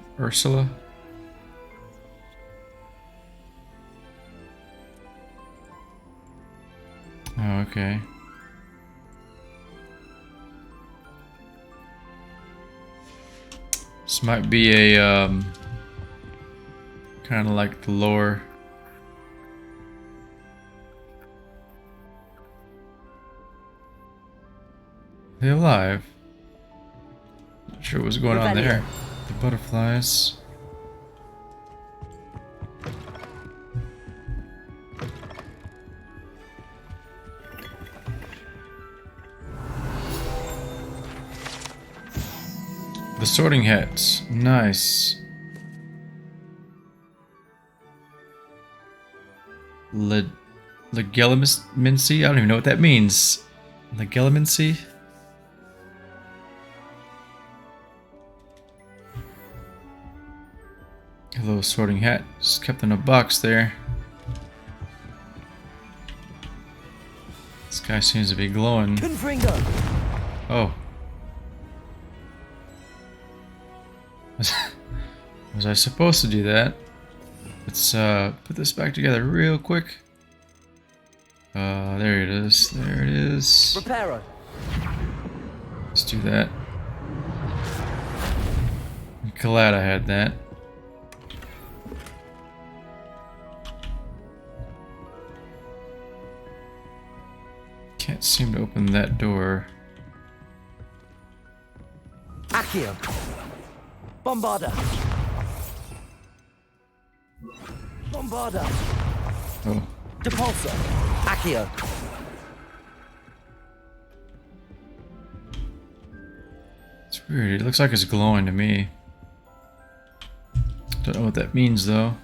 Oh, okay. This might be a, kind of like the lower. Are they alive? Not sure what's going on there. The butterflies. The sorting hats. Nice. Legilimency? I don't even know what that means. Legilimency? A little sorting hat. Just kept in a box there. This guy seems to be glowing. Oh. Was I supposed to do that? Let's put this back together real quick. There it is. There it is. Reparo. Let's do that. I'm glad I had that. Can't seem to open that door. Accio. Bombarda. Bombarda. Oh. Depulso. Accio. It's weird. It looks like it's glowing to me. Don't know what that means though.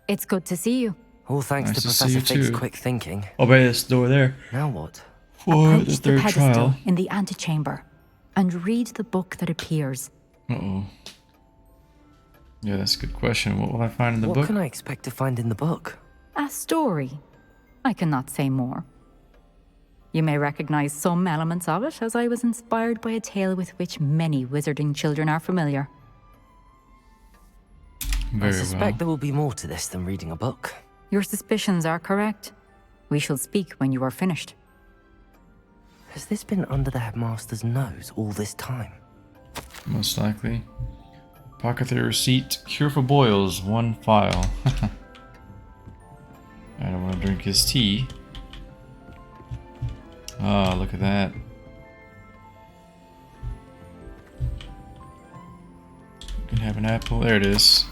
It's good to see you. All thanks Nice to to see Professor you Fig's too. quick thinking. Oh, but this door there. Now what? For the Approach the third pedestal trial. in the antechamber and read the book that appears. Uh-oh. Yeah, that's a good question. What will I find in the What book? can I expect to find in the book? A story. I cannot say more. You may recognize some elements of it, as I was inspired by a tale with which many wizarding children are familiar. I suspect there will be more to this than reading a book. Your suspicions are correct. We shall speak when you are finished. Has this been under the headmaster's nose all this time? Most likely. Apothecary receipt. Cure for boils. 1 file. I don't want to drink his tea. Oh, look at that. You can have an apple. There it is.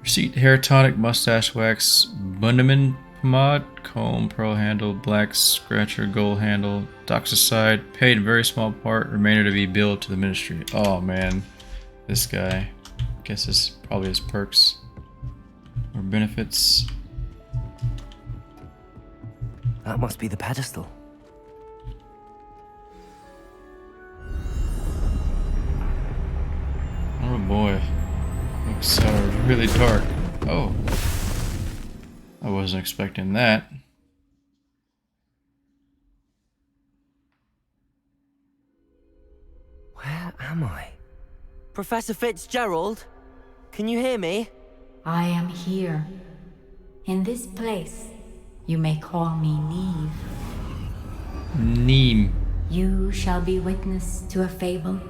Receipt: hair tonic, mustache wax, Bundaman pomade, comb, pearl handle, black scratcher, gold handle, doxicide, paid a very small part, remainder to be billed to the ministry. Oh man, this guy. Guess this is probably his perks or benefits. That must be the pedestal. Oh boy. Looks really dark. Oh. I wasn't expecting that. Professor Fitzgerald? Can you hear me? I am here. In this place, you may call me Neve. Neem. You shall be witness to a fable.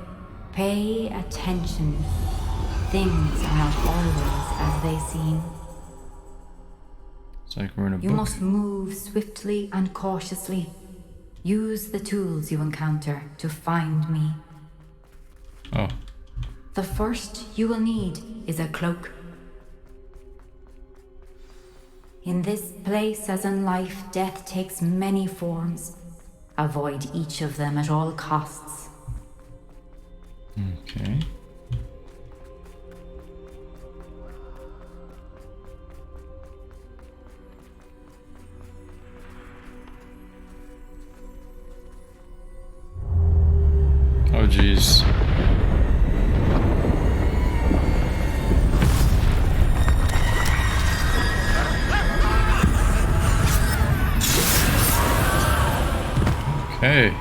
Pay attention. Things are not always as they seem. It's like we're in a You book. must move swiftly and cautiously. Use the tools you encounter to find me. Oh. The first you will need is a cloak. In this place, as in life, death takes many forms. Avoid each of them at all costs. Okay. Oh, jeez. Okay.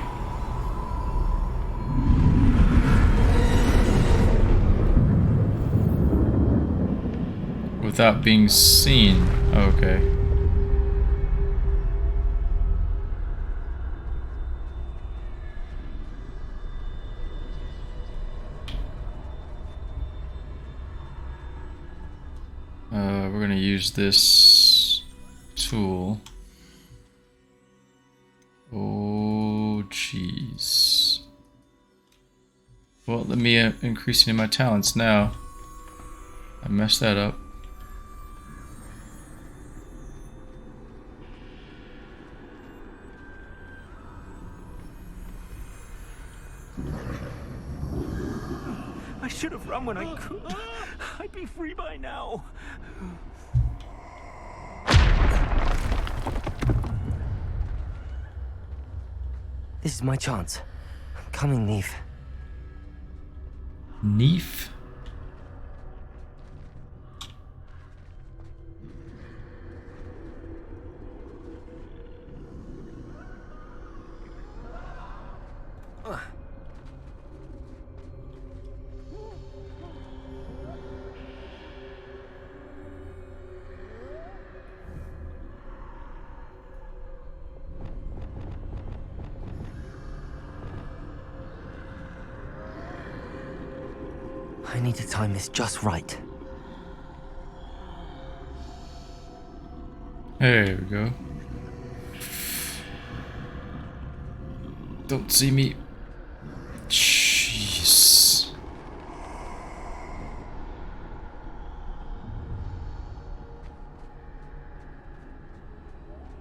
Without being seen. Okay. We're gonna use this tool. Oh, jeez. Well, let me increasing my talents now. I messed that up. I should have run when I could. I'd be free by now. This is my chance. I'm coming, Neve. Neve? I need to time this just right. There we go. Don't see me. Jeez.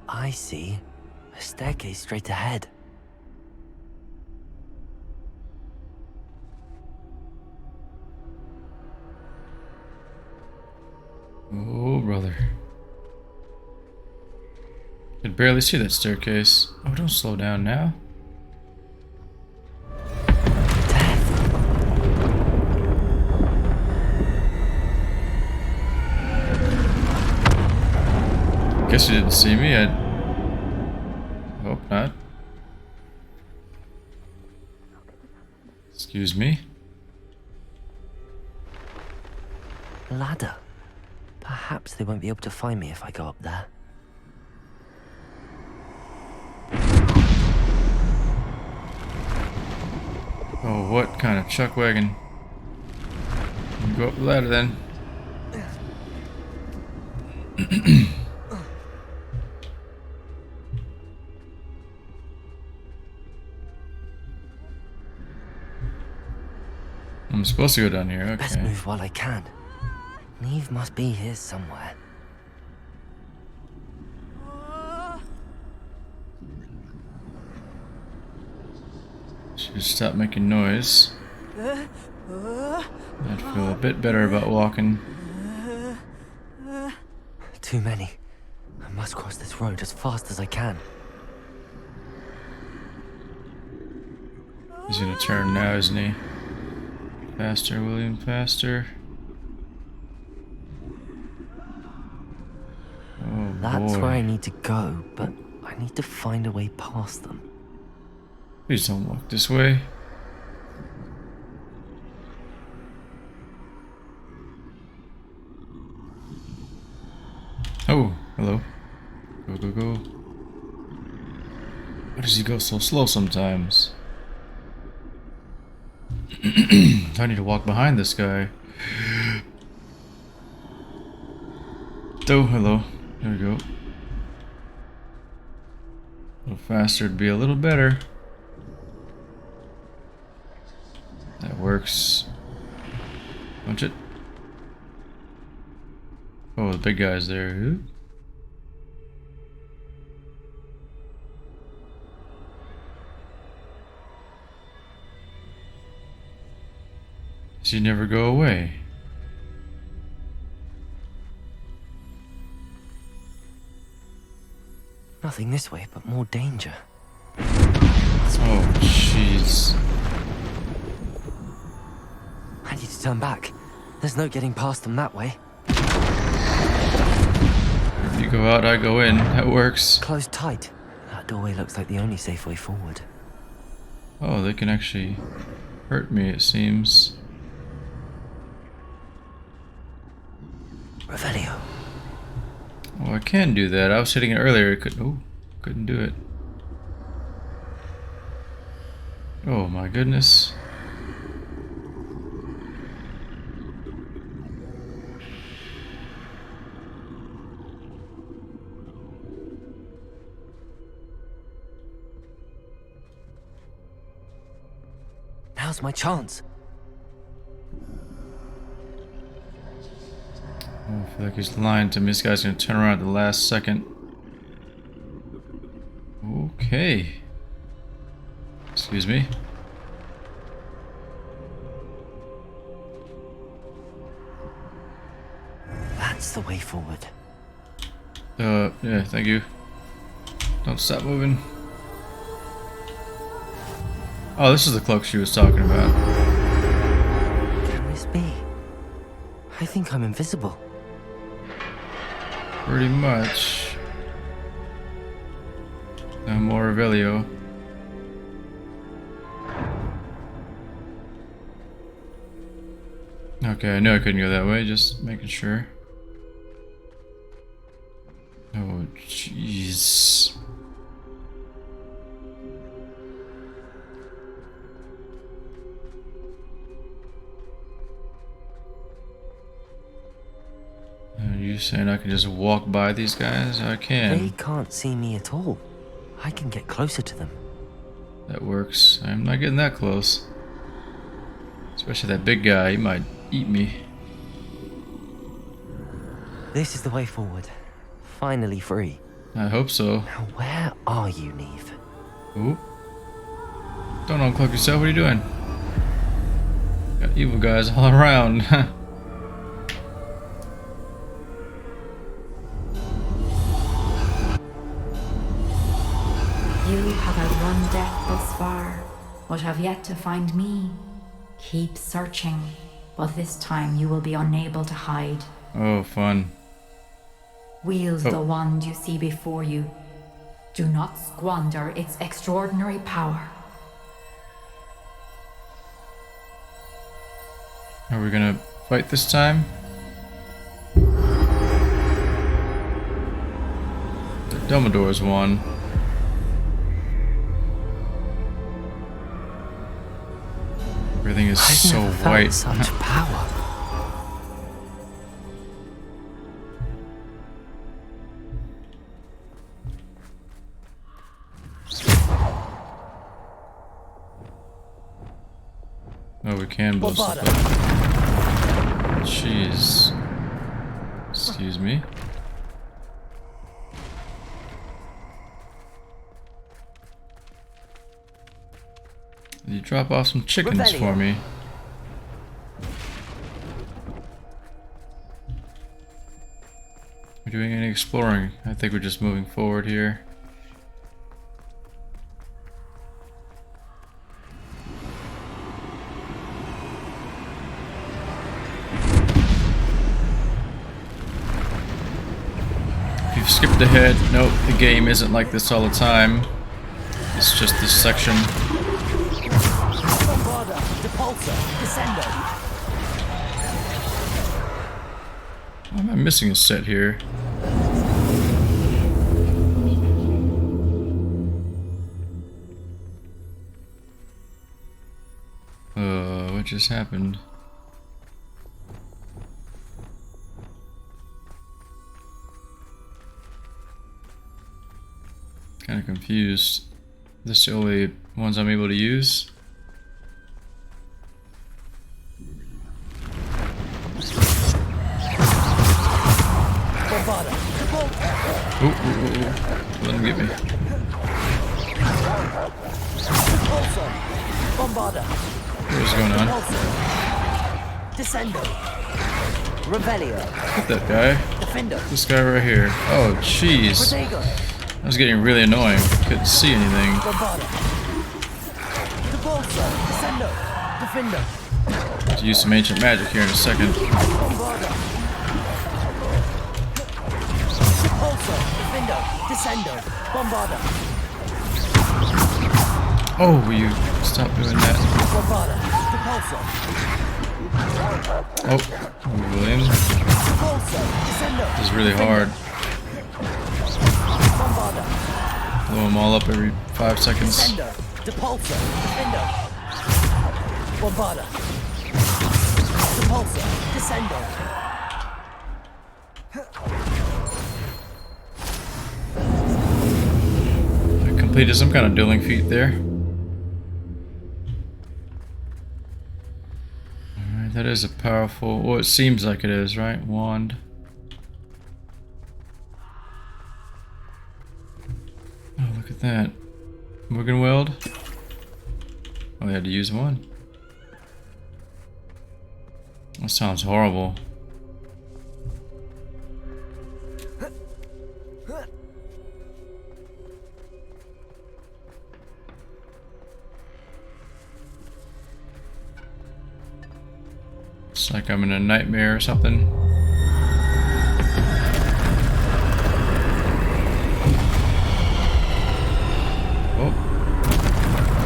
I see. A staircase straight ahead. Oh, brother. Could barely see that staircase. Oh, don't slow down now. Guess you didn't see me. I hope not. Excuse me. Ladder. Perhaps they won't be able to find me if I go up there. Oh, what kind of chuck wagon? Go up the ladder then. I'm supposed to go down here, okay. Best move while I can. Neve must be here somewhere. Should stop making noise. I'd feel a bit better about walking. Too many. I must cross this road as fast as I can. He's gonna turn now, isn't he? Faster, William, faster. Oh, That's boy. where I need to go, but I need to find a way past them. Please don't walk this way. Oh, hello. Go, go, go. Why does he go so slow sometimes? I need to walk behind this guy. Oh, hello. There we go. A little faster would be a little better. That works. Punch it. Oh, the big guy's there. Ooh. Does he never go away? Nothing this way, but more danger. Oh, jeez. I need to turn back. There's no getting past them that way. You go out, I go in. That works. Closed tight. That doorway looks like the only safe way forward. Oh, they can actually hurt me, it seems. Revelio. Oh, I can do that. I was hitting it earlier. Couldn't do it. Oh my goodness. Now's my chance. Oh, I feel like he's lying to me. This guy's gonna turn around at the last second. Okay. Excuse me. That's the way forward. Yeah, thank you. Don't stop moving. Oh, this is the cloak she was talking about. Can this be? I think I'm invisible. Pretty much. No more Revelio. Okay, I knew I couldn't go that way, just making sure. Oh, jeez. Are you saying I can just walk by these guys? I can. They can't see me at all. I can get closer to them. That works. I'm not getting that close. Especially that big guy, he might eat me. This is the way forward. Finally free. I hope so. Now where are you, Neve? Ooh. Don't uncloak yourself, what are you doing? Got evil guys all around. You have outrun death thus far, but have yet to find me. Keep searching, but this time you will be unable to hide. Oh, fun. Wield the wand you see before you. Do not squander its extraordinary power. Are we gonna fight this time? The Dumbledore's won. Everything is so white. Such power. Oh, we can blow stuff up. Jeez. Excuse me. You drop off some chickens for me. We're doing any exploring. I think we're just moving forward here. If you've skipped ahead, nope, the game isn't like this all the time. It's just this section. Why am I missing a set here? just happened? Kind of confused. This the only ones I'm able to use? Ooh. Let him get me. What's going on? Descendo. Revelio. Look at that guy. This guy right here. Oh, jeez. That was getting really annoying. Couldn't see anything. To use some ancient magic here in a second. Oh, will you stop doing that? Oh, William. This is really hard. Blow them all up every 5 seconds. I completed some kind of dueling feat there. Alright, that is a powerful, well, it seems like it is, right? Wand. Oh, look at that. Morganweld. Oh, I had to use one. That sounds horrible. It's like I'm in a nightmare or something. Oh,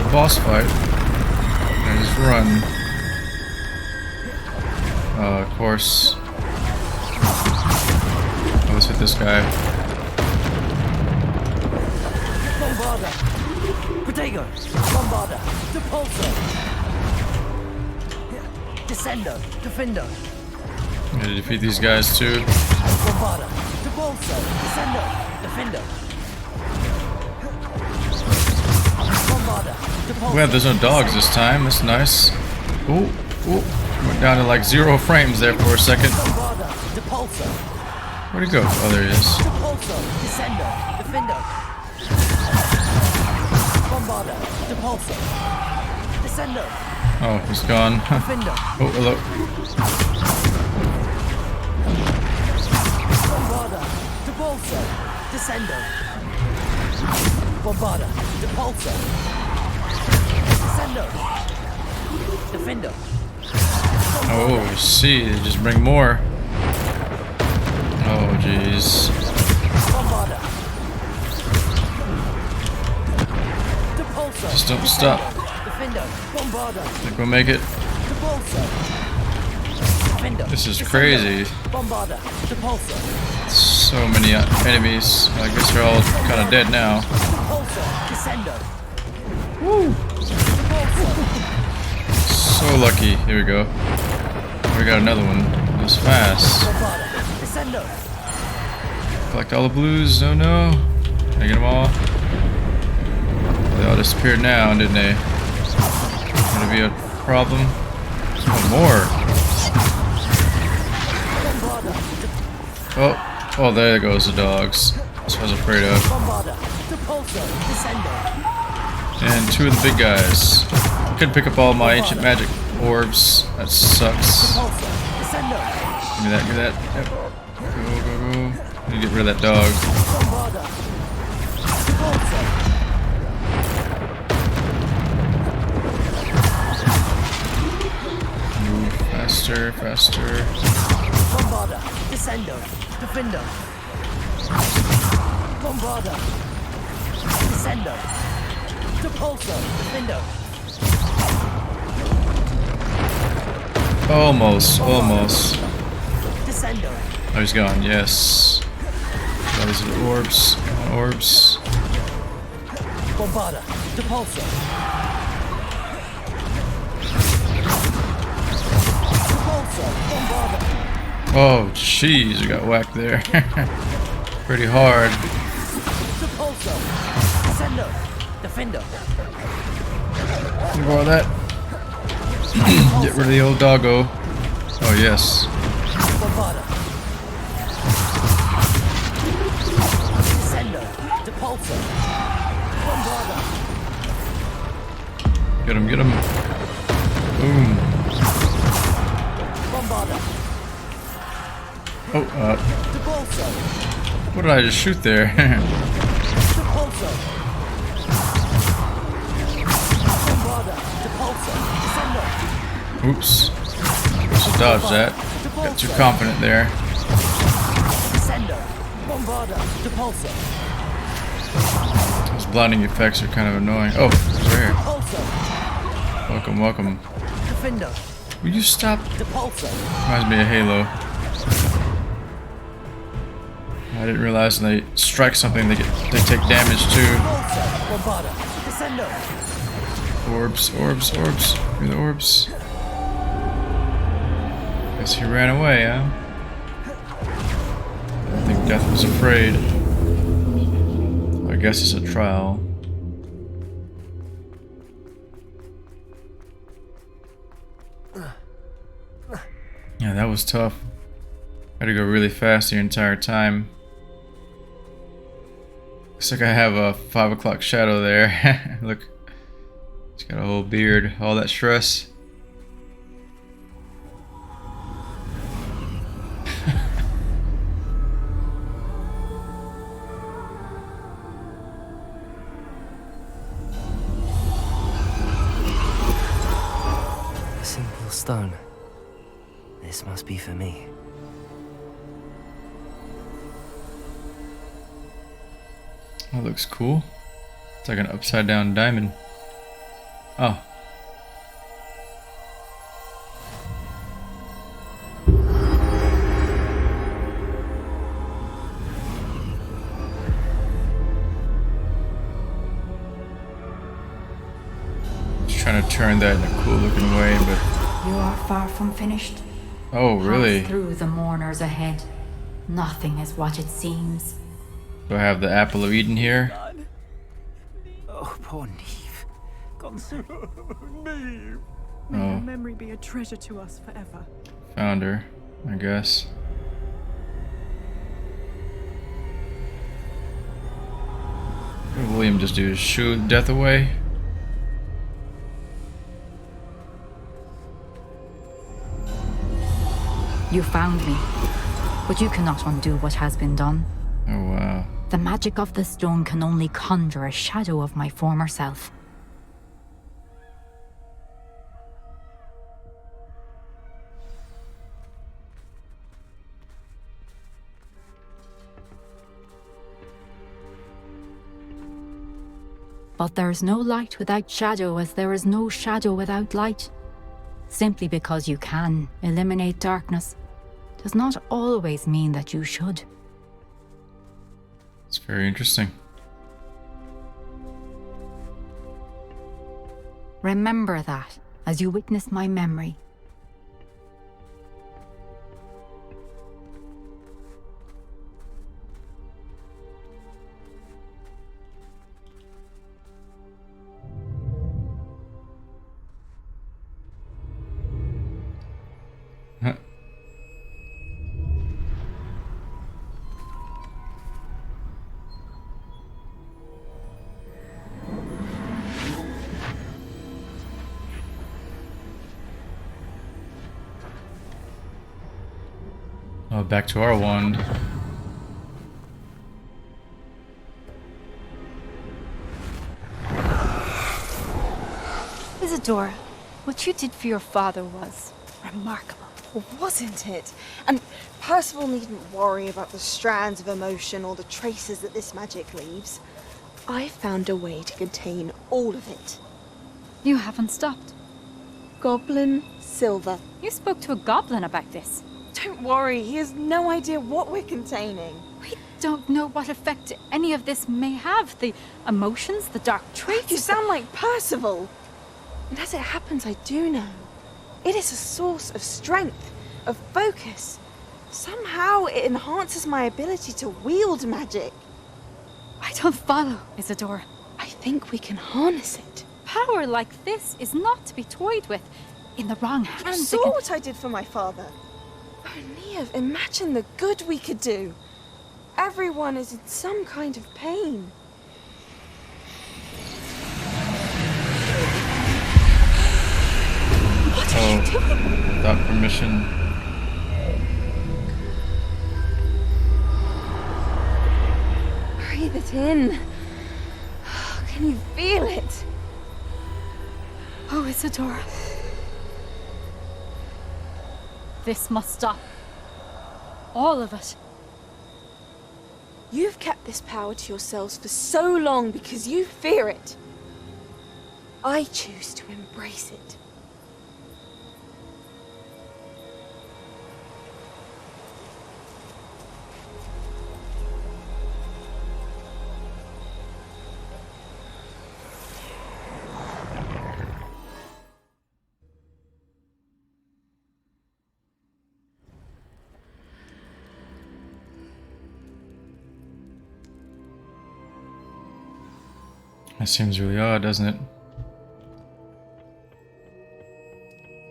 a boss fight. I just run. Of course. Oh, let's hit this guy. Bombarda. Protego. Bombarda. Depulso. Descendo. Defendo. I'm gonna defeat these guys too. Bombarda. Depulso. Descendo. Defendo. Bombarda. Depulso. Well, there's no dogs this time. That's nice. Ooh, ooh. Went down to like 0 frames there for a second. Where'd he go? Oh, there he is. Oh, he's gone. Oh, hello. Oh, I see. They just bring more. Oh, jeez. Just don't stop. Think we'll make it. This is crazy. So many enemies. I guess they're all kind of dead now. Woo! So lucky. Here we go. We got another one. That was fast. Collect all the blues. Oh no. Can I get them all? They all disappeared now, didn't they? Gonna be a problem. Oh, more. Oh, oh, there goes the dogs. That's what I was afraid of. And 2 of the big guys. Couldn't pick up all my ancient magic orbs. That sucks. Give me that, give me that. Yep. Go, go, go. Need to get rid of that dog. Move faster, faster. Bombarda, Descendo, Defendo. Bombarda, Descendo, Depulso, Defendo. Almost, almost. Descendo. Oh, he's gone, yes. Oh, these are orbs. Orbs. Bombarda, Depulso. Oh, jeez, you got whacked there. Pretty hard. Look at that. Get rid of the old doggo. Oh, yes. Get him, get him. Boom. Oh, what did I just shoot there? Oops. Supposed to dodge that. Got too confident there. Those blinding effects are kind of annoying. Oh, it's right here. Welcome, welcome. Will you stop? Reminds me of Halo. I didn't realize when they strike something they take damage too. Orbs, orbs, orbs. Give me the orbs. Guess he ran away, huh? I think Death was afraid. I guess it's a trial. Yeah, that was tough. I had to go really fast the entire time. Looks like I have a 5 o'clock shadow there. Look, he's got a whole beard. All that stress. A simple stone. This must be for me. That looks cool. It's like an upside down diamond. Oh. Just trying to turn that in a cool looking way, but... You are far from finished. Oh, really? Pass through the mourners ahead. Nothing is what it seems. Do I have the apple of Eden here? Oh, poor Neve. Gone so... Neve. May Oh. her memory be a treasure to us forever. Found her, I guess. What did William just do? Shoot death away? You found me, but you cannot undo what has been done. Oh, wow. The magic of the stone can only conjure a shadow of my former self. But there is no light without shadow, as there is no shadow without light. Simply because you can eliminate darkness does not always mean that you should. It's very interesting. Remember that as you witness my memory. Oh, back to our wand. Isadora, what you did for your father was remarkable, wasn't it? And Percival needn't worry about the strands of emotion or the traces that this magic leaves. I found a way to contain all of it. You haven't stopped. Goblin Silver. You spoke to a goblin about this. Don't worry, he has no idea what we're containing. We don't know what effect any of this may have. The emotions, the dark traits. You sound like Percival. And as it happens, I do know. It is a source of strength, of focus. Somehow it enhances my ability to wield magic. I don't follow, Isadora. I think we can harness it. Power like this is not to be toyed with. In the wrong You hands, saw what I did for my father. Oh, Neve, imagine the good we could do. Everyone is in some kind of pain. What are you doing? Without permission. Breathe it in. Can you feel it? Oh, Isadora. This must stop. All of it. You've kept this power to yourselves for so long because you fear it. I choose to embrace it. That seems really odd, doesn't it?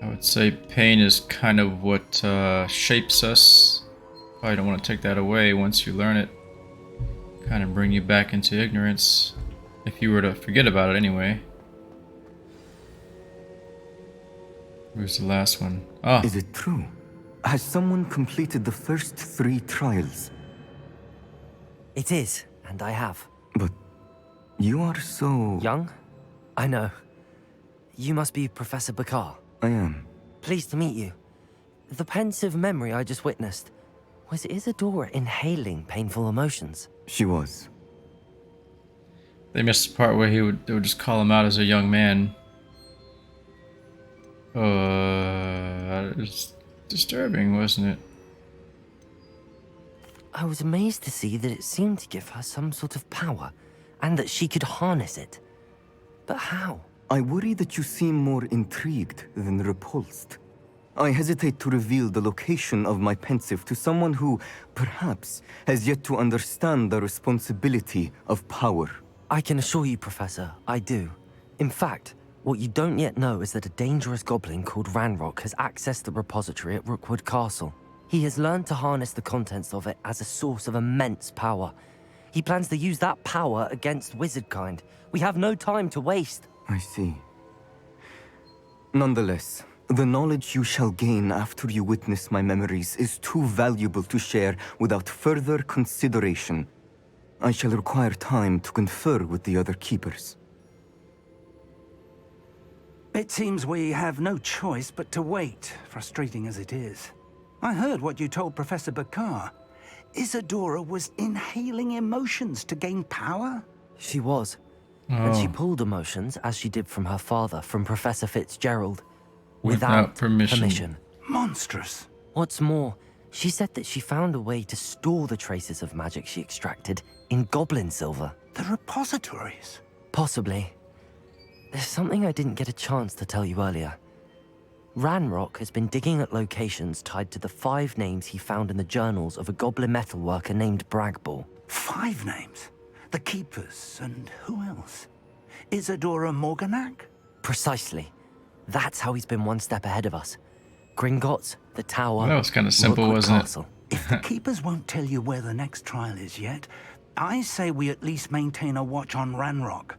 I would say pain is kind of what shapes us. Probably don't want to take that away once you learn it. Kind of bring you back into ignorance. If you were to forget about it anyway. Where's the last one? Ah. Is it true? Has someone completed the first 3 trials? It is, and I have. But you are so... young? I know. You must be Professor Bakar. I am. Pleased to meet you. The pensive memory I just witnessed, was Isadora inhaling painful emotions? She was. They missed the part where they would just call him out as a young man. It's disturbing, wasn't it? I was amazed to see that it seemed to give her some sort of power, and that she could harness it. But how? I worry that you seem more intrigued than repulsed. I hesitate to reveal the location of my pensive to someone who, perhaps, has yet to understand the responsibility of power. I can assure you, Professor, I do. In fact, what you don't yet know is that a dangerous goblin called Ranrock has accessed the repository at Rookwood Castle. He has learned to harness the contents of it as a source of immense power. He plans to use that power against wizardkind. We have no time to waste. I see. Nonetheless, the knowledge you shall gain after you witness my memories is too valuable to share without further consideration. I shall require time to confer with the other keepers. It seems we have no choice but to wait, frustrating as it is. I heard what you told Professor Bakar. Isadora was inhaling emotions to gain power? She was. And she pulled emotions, as she did from her father, from Professor Fitzgerald. Without permission. Monstrous. What's more, she said that she found a way to store the traces of magic she extracted in goblin silver. The repositories? Possibly. There's something I didn't get a chance to tell you earlier. Ranrock has been digging at locations tied to the 5 names he found in the journals of a goblin metalworker named Bragball. 5 names? The Keepers, and who else? Isadora Morganac? Precisely. That's how he's been one step ahead of us. Gringotts, the Tower... That was kind of simple, wasn't Castle. it? If the Keepers won't tell you where the next trial is yet, I say we at least maintain a watch on Ranrock.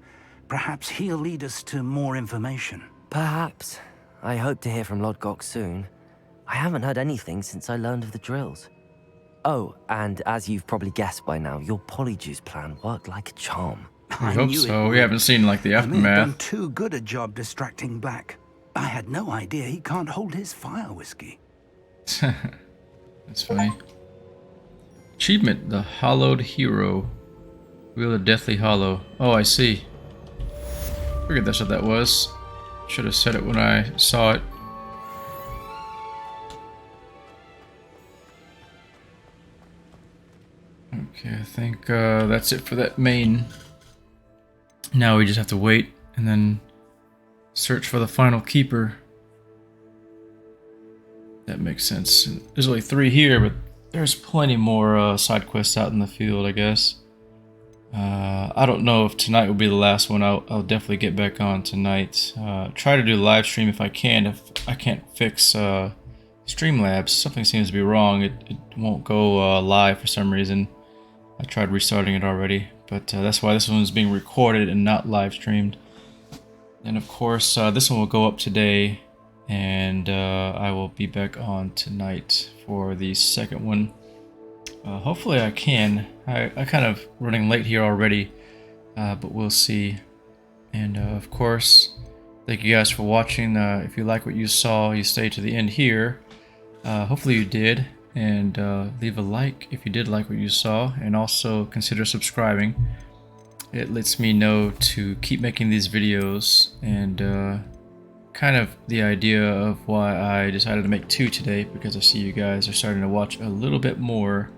Perhaps he'll lead us to more information. Perhaps. I hope to hear from Lodgok soon. I haven't heard anything since I learned of the drills. Oh, and as you've probably guessed by now, your Polyjuice plan worked like a charm. I hope so. We haven't seen, like, the I may have done aftermath. too good a job distracting Black. I had no idea he can't hold his fire whiskey. That's funny. Achievement, the Hallowed Hero. Wield a Deathly Hollow. Oh, I see. Figured that's what that was. Should have said it when I saw it. Okay, I think that's it for that main. Now we just have to wait and then search for the final keeper. That makes sense. There's only 3 here, but there's plenty more side quests out in the field, I guess. I don't know if tonight will be the last one. I'll definitely get back on tonight. Try to do live stream if I can. If I can't fix Streamlabs, something seems to be wrong. It won't go live for some reason. I tried restarting it already, but that's why this one is being recorded and not live streamed. And of course, this one will go up today, and I will be back on tonight for the second one. Hopefully I can. I kind of running late here already, but we'll see. And of course, thank you guys for watching. If you like what you saw, you stay to the end here. Hopefully you did, and leave a like if you did like what you saw, and also consider subscribing. It lets me know to keep making these videos, and kind of the idea of why I decided to make 2 today, because I see you guys are starting to watch a little bit more.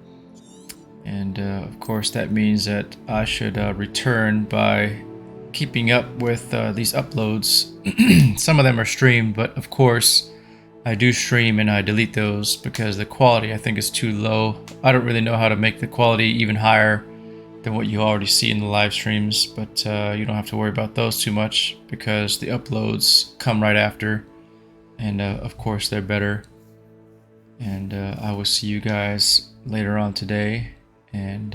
And of course that means that I should return by keeping up with these uploads. Some of them are streamed, but of course I do stream and I delete those because the quality I think is too low. I don't really know how to make the quality even higher than what you already see in the live streams, but you don't have to worry about those too much because the uploads come right after, and of course they're better. And I will see you guys later on today, and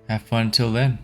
have fun till then.